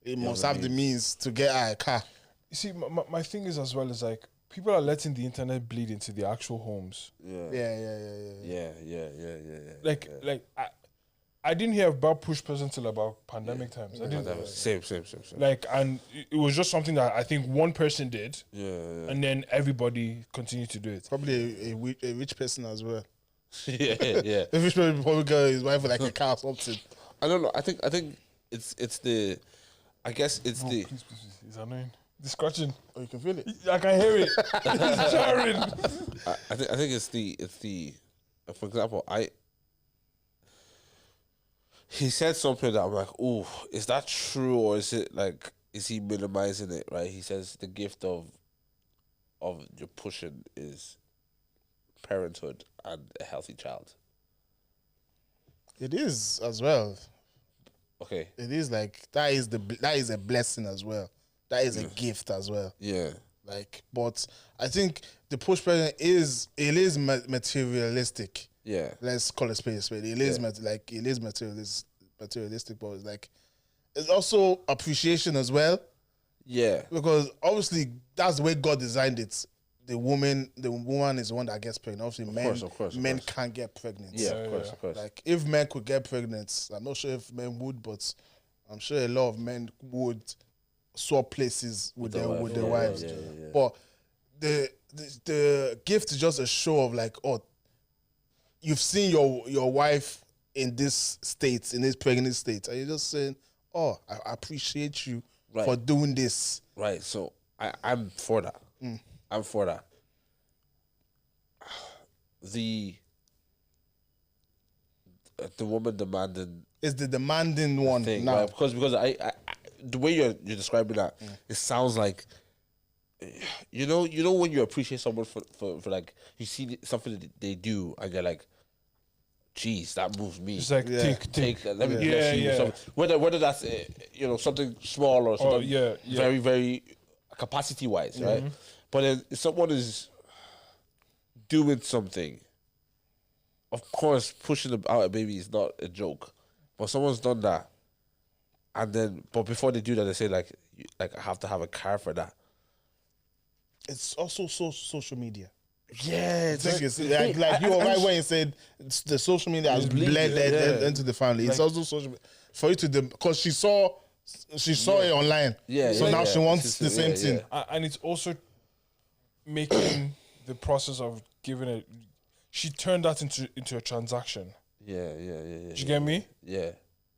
it must have the means to get her a car. you see, my thing is as well is like people are letting the internet bleed into the actual homes. Yeah. Like I didn't hear about push present till about pandemic times. I didn't. Same. Like, and it was just something that I think one person did, Yeah. and then everybody continued to do it. Probably a rich person as well. yeah. The rich person probably got his wife with like a car or something. I don't know. I think it's the. I guess it's the. Please, it's annoying. The scratching. Oh, you can feel it. I can hear it. It's jarring. I think it's the. For example, he said something that I'm like, ooh, is that true or is it like, is he minimizing it? Right? He says the gift of your pushing is parenthood and a healthy child. It is as well. Okay. It is like that is a blessing as well. That is a gift as well. Yeah. Like, but I think the push present is materialistic. Yeah. Let's call it spade a spade. It is it is materialistic, but it's like it's also appreciation as well. Yeah. Because obviously that's the way God designed it. The woman is the one that gets pregnant. Obviously, Of course. men can't get pregnant. Yeah, of course. Like if men could get pregnant, I'm not sure if men would, but I'm sure a lot of men would swap places with their wives. Yeah. But the gift is just a show of like, oh, you've seen your wife in this state, in this pregnant state, and you're just saying, oh, I appreciate you for doing this. Right. So I'm for that. I'm for that. The woman demanding It's the demanding one thing, now. right? Because I the way you're describing that, it sounds like you know when you appreciate someone for like you see something that they do and you're like, geez, that moves me. It's like Take let me bless you. Yeah. Whether that's something small or something very very capacity wise, right? But then if someone is doing something, of course, pushing out a baby is not a joke. But someone's done that, but before they do that, they say like I have to have a car for that. It's also social media. Yeah, I think it's like you were right when you said the social media has blended into the family. It's also social for you to because she saw it online. So now she wants the same thing. And it's also making the process of giving it. She turned that into a transaction. Yeah. Did you get me? Yeah.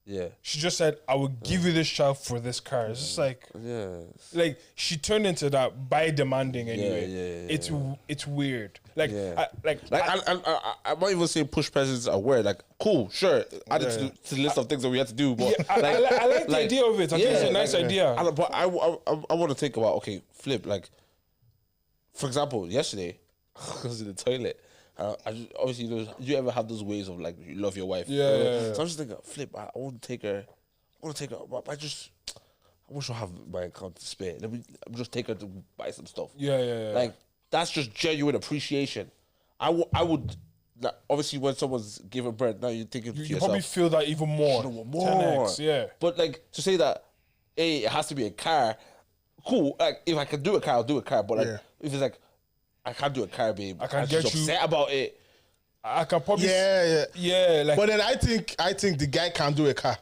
Yeah. She just said, I will give you this child for this car. It's just like, like she turned into that by demanding anyway. It's weird. Like, I'm not even saying push presents are weird. Like, cool, sure, add it to the list of things that we have to do. But I like the idea of it. I think it's a nice idea. But I want to think about, okay, flip. Like, for example, yesterday I was in the toilet. Obviously, you ever have those ways of like you love your wife? Yeah. So I'm just thinking, flip. I want to take her. But I wish I have my account to spare. Let me just take her to buy some stuff. Yeah. Like that's just genuine appreciation. I would. Like, obviously, when someone's giving birth, now you're thinking to You yourself, probably feel that even more. 10x, yeah. But like to say that, it has to be a car. Cool. Like if I can do a car, I'll do a car. But like if it's like, I can't do a car, babe. I can I'm get just you upset about it. I can probably Yeah. like, But then I think the guy can do a car.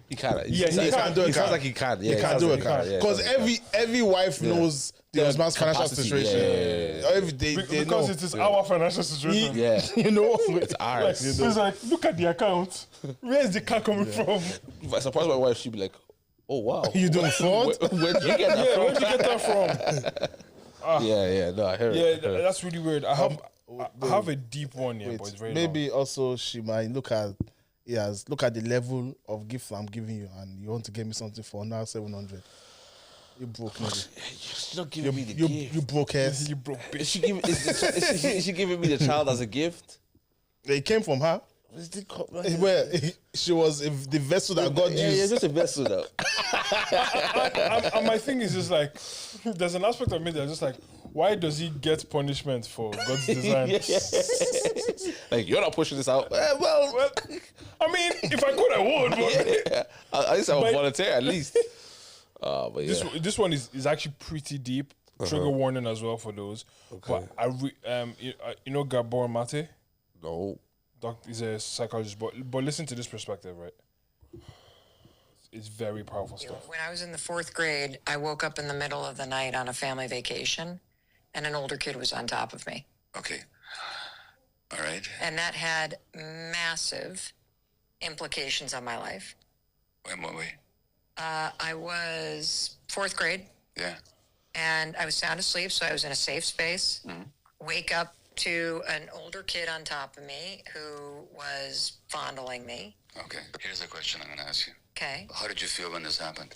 He can. Yeah, he can do a He car. sounds like he can. Yeah, He can do a car because every wife knows the husband's financial capacity, situation. yeah. They because know. it is our financial situation. Yeah. You know, It's ours. Like, it's like, look at the account. Where's the car coming from? If I surprise my wife, she'd be like, "Oh wow, you doing fraud? Where'd you get that from?" Where'd you get that from? Yeah. No, I heard. Yeah, that's really weird. I have a deep one here, but it's very maybe also she might look at the level of gift I'm giving you, and you want to give me something for now 700. You broke nigga. She's not giving me the gift. You broke ass. You broke bitch. Is she giving me the child as a gift? It came from her. Where she was the vessel that God used. Yeah, just a vessel though. And my thing is just like, there's an aspect of me that's just like, why does he get punishment for God's design? Like, you're not pushing this out. Well, I mean, if I could, I would. But At least I would volunteer, at least. But yeah. this one is actually pretty deep. Trigger warning as well for those. Okay. But you know Gabor Mate? No. He's a psychologist, but listen to this perspective, right? It's very powerful stuff. When I was in the 4th grade, I woke up in the middle of the night on a family vacation, and an older kid was on top of me. Okay. All right. And that had massive implications on my life. In what way? I was 4th grade. Yeah. And I was sound asleep, so I was in a safe space. Wake up to an older kid on top of me who was fondling me. Okay. Here's a question I'm going to ask you. Okay. How did you feel when this happened?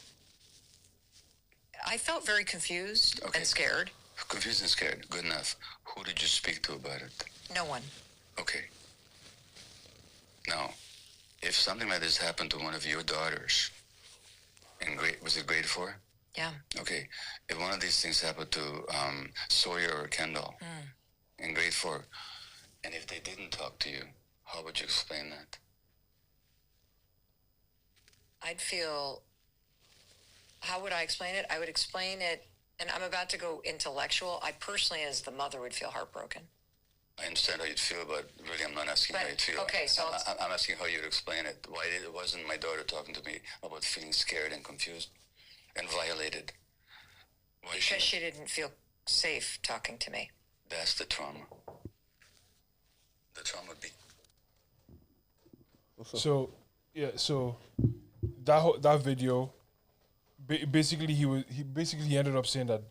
I felt very confused and scared. Confused and scared. Good enough. Who did you speak to about it? No one. Okay. Now, if something like this happened to one of your daughters, was it grade 4? Yeah. Okay. If one of these things happened to Sawyer or Kendall in grade 4, and if they didn't talk to you, how would you explain that? I'd feel, how would I explain it? I would explain it, and I'm about to go intellectual. I personally, as the mother, would feel heartbroken. I understand how you'd feel, but really I'm not asking how you'd feel. Okay, so I'm asking how you'd explain it. Why wasn't my daughter talking to me about feeling scared and confused and violated? Why because she didn't feel safe talking to me. That's the trauma. The trauma would be. So that video, basically he ended up saying that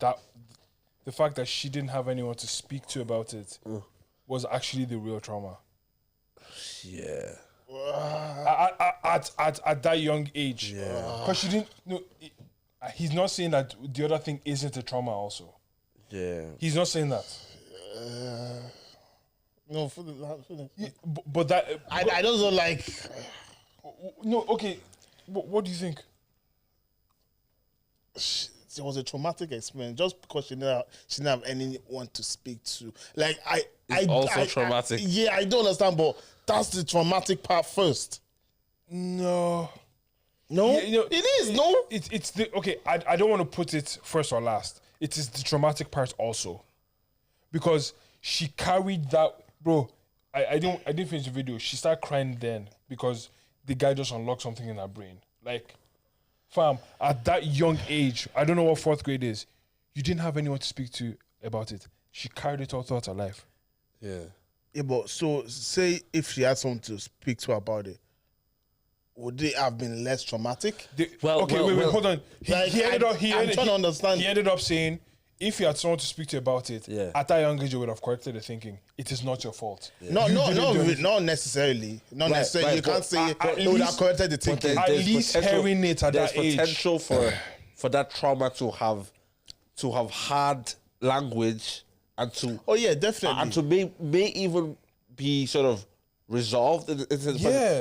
the fact that she didn't have anyone to speak to about it was actually the real trauma. Yeah. At that young age, because she didn't. No, he's not saying that the other thing isn't a trauma. Also, he's not saying that. No, but that I don't like. No, okay. What do you think? It was a traumatic experience just because she didn't have anyone to speak to. Like traumatic. I don't understand, but that's the traumatic part first. No, it is. No, it's the okay. I don't want to put it first or last. It is the traumatic part also, because she carried that, bro. I didn't finish the video. She started crying then because the guy just unlocked something in her brain. Like, fam, at that young age, I don't know what 4th grade is. You didn't have anyone to speak to about it. She carried it all throughout her life. Yeah, but so say if she had someone to speak to about it, would they have been less traumatic? Wait, hold on. He ended up. I'm trying to understand. He ended up saying, if you had someone to speak to about it, at that young age, you would have corrected the thinking. It is not your fault. Not necessarily. Not necessarily. You can't say it would have corrected the thinking. At least hearing it at that age. There's potential for that trauma to have hard language and to definitely, and to may even be sort of resolved. For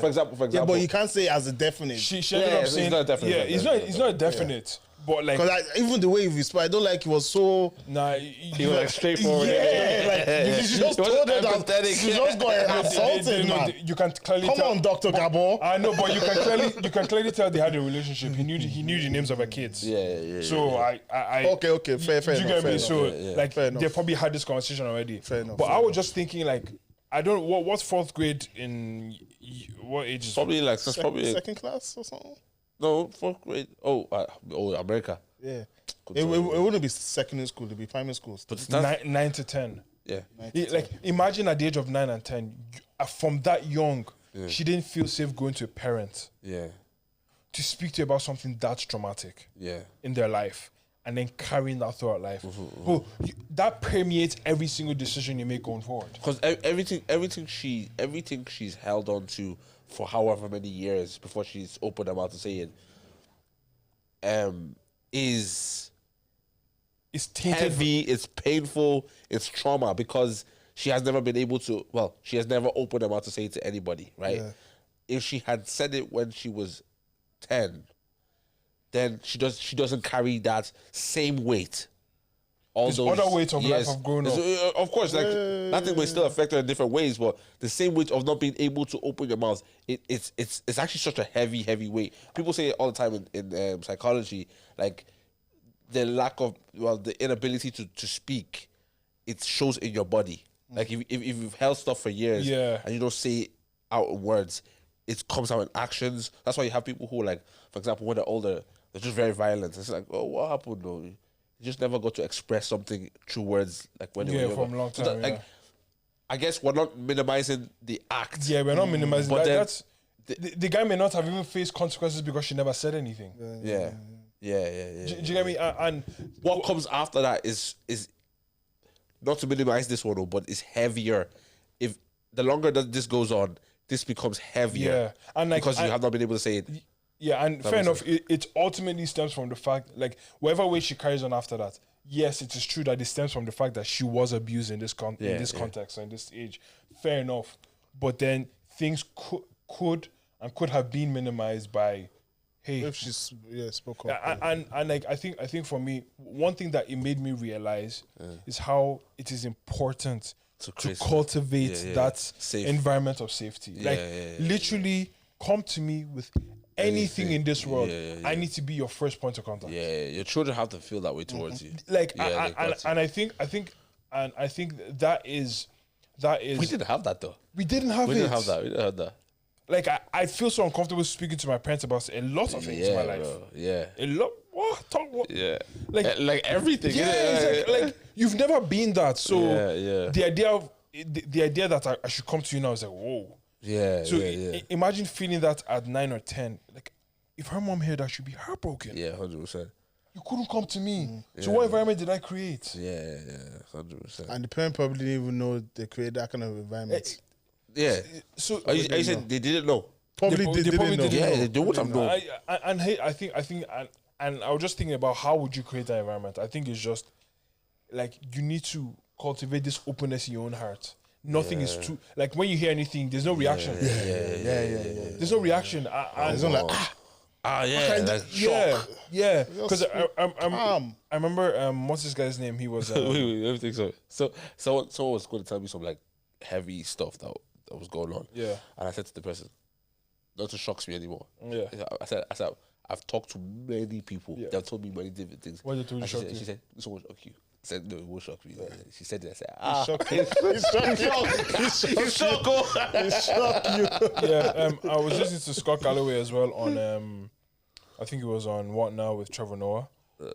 example. Yeah, but you can't say as a definite. She ended up saying, it's not a definite. But like, because even the way he spoke, I don't like. He was so. Nah, he was like straightforward. Yeah, like you just told her that you just got assaulted, man. You can clearly come on, Dr. Gabor. I know, but you can clearly tell they had a relationship. He knew the names of her kids. So I okay, fair. You get me? So like they probably had this conversation already. Fair enough. But I was just thinking like, I don't what's fourth grade in what age is probably like that's probably second class or something. No, fourth grade. America. Yeah. It wouldn't be secondary school, it'd be primary school. But 9 to 10. Yeah. Like, imagine at the age of 9 and 10, from that young, she didn't feel safe going to a parent. Yeah. To speak to you about something that's traumatic. Yeah. In their life. And then carrying that throughout life. Bro, that permeates every single decision you make going forward. Because everything she's held on to for however many years before she's opened her mouth to say it, is tainted, heavy, it's painful, it's trauma because she has never been able to. Well, she has never opened her mouth to say it to anybody, right? Yeah. If she had said it when she was 10, then she doesn't carry that same weight. All There's those other weights of life of growing up. Of course, like nothing will still affect her in different ways, but the same weight of not being able to open your mouth, it's actually such a heavy weight. People say it all the time in psychology, like the the inability to speak, it shows in your body. Like if you've held stuff for years and you don't say it out in words, it comes out in actions. That's why you have people who, like, for example, when they're older, they're just very violent. It's like, oh, what happened though? You just never got to express something through words like when they were younger. From a long time. So like, I guess we're not minimizing the act. Yeah, we're not minimizing but that. The guy may not have even faced consequences because she never said anything. Yeah. Do you get me? And what comes after that is not to minimize this one, but it's heavier. If the longer that this goes on, this becomes heavier. Yeah, and like, because you have not been able to say it. Yeah, and fair enough. It ultimately stems from the fact, like, whatever way she carries on after that. Yes, it is true that it stems from the fact that she was abused in this context, or in this age. Fair enough, but then things could have been minimized by, hey, if she's spoke up. And like I think for me, one thing that it made me realize is how it is important to cultivate that environment of safety. Literally, come to me with anything in this world. I need to be your first point of contact. Your children have to feel that way towards you. Like, and I think that is. We didn't have that though. We didn't have that. Like, I feel so uncomfortable speaking to my parents about a lot of things in my life. Bro. Yeah. A lot. What? Talk what? Yeah. Like everything. Yeah, exactly. Like, you've never been that. So the idea that I should come to you now is like, whoa. Yeah. So imagine feeling that at 9 or 10. Like, if her mom heard that, she'd be heartbroken. Yeah, 100%. You couldn't come to me. So what environment did I create? Yeah, 100%. And the parent probably didn't even know they created that kind of environment. Yeah. So are you saying they didn't know? Probably they didn't know. Yeah, they would have known. I think I was just thinking about how would you create that environment. I think it's just like you need to cultivate this openness in your own heart. Nothing is too, like, when you hear anything, there's no reaction. There's no reaction. There's no like shock. Yeah. Because I remember what's this guy's name? He was wait, let me think so someone was going to tell me some like heavy stuff that was going on. Yeah. And I said to the person, nothing shocks me anymore. Yeah. I said I've talked to many people. They've told me many different things. What did you shock you? She said, this won't shock you. I said, no, it won't shock me. She said it. I said, He's shocked you. Yeah, I was listening to Scott Galloway as well on, I think it was on What Now with Trevor Noah.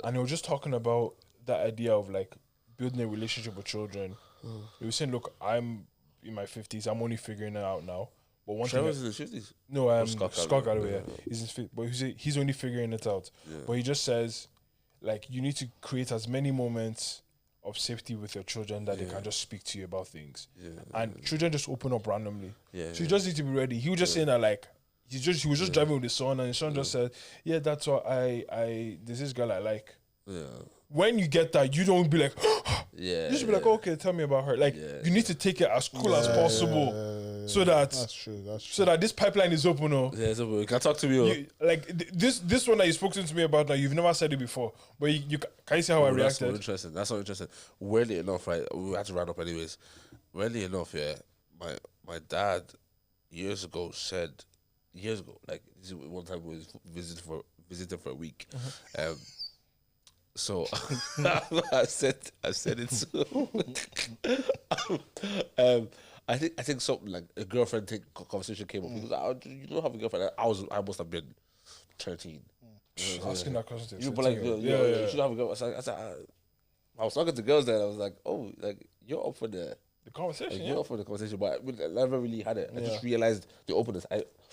And he was just talking about that idea of, like, building a relationship with children. He was saying, look, I'm in my 50s. I'm only figuring it out now. But one Trevor's thing, in his 50s. no, Scott Scott Galloway, Galloway, yeah. He's in but he's only figuring it out. Yeah. But he just says, like, you need to create as many moments of safety with your children that they can just speak to you about things. Yeah. And children just open up randomly. Yeah. So you just need to be ready. He was just saying that, like, he was just driving with his son, and his son just said, yeah, that's what there's this girl I like. Yeah. When you get that, you don't be like, you just be like, okay, tell me about her. Like, you need to take it as cool as possible, so that that's true. So that this pipeline is open. Yeah, it's open. You can talk to me. Like this one that you spoke to me about now, you've never said it before, but can you see how I reacted? That's so interesting. Weirdly enough, right? We had to round up anyways. Weirdly enough, yeah, my dad years ago, like one time we was visiting for a week. So I said it to I think something like a girlfriend conversation came up. He was like, you don't have a girlfriend. I must have been 13. Asking that question. You should have a girlfriend. I was talking to girls there, and I was like, oh, like you're up for the conversation. You're up for the conversation, but I never really had it. I just realized the openness.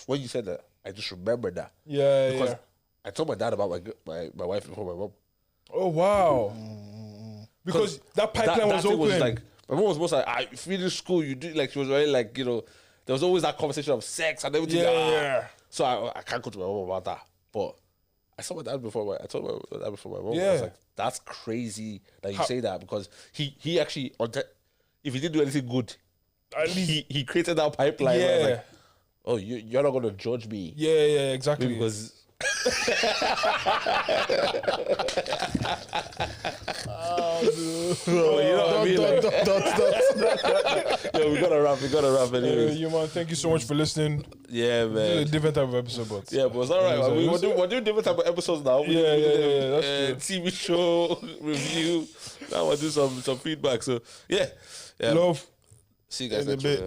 When you said that, I just remembered that. Yeah, because I told my dad about my wife before my mom. Oh wow! Because that pipeline was open. Was like, my mom was most like, I finished school. You do like she was very like, there was always that conversation of sex and everything. Yeah. So I can't go to my mom about that. But I saw my dad before. I told my dad before my mom. Yeah. I was like, that's crazy that you say that, because he actually if he didn't do anything good, he created that pipeline. Yeah. I was like, oh, you're not gonna judge me. Yeah, exactly. Because. Yeah, we gotta wrap anyway. You man, thank you so much for listening. Yeah, man. This is a different type of episode, but yeah, but it's alright. We're doing different type of episodes now. Yeah, that's TV show review. Now we'll do some feedback. So yeah. Love. See you guys next week.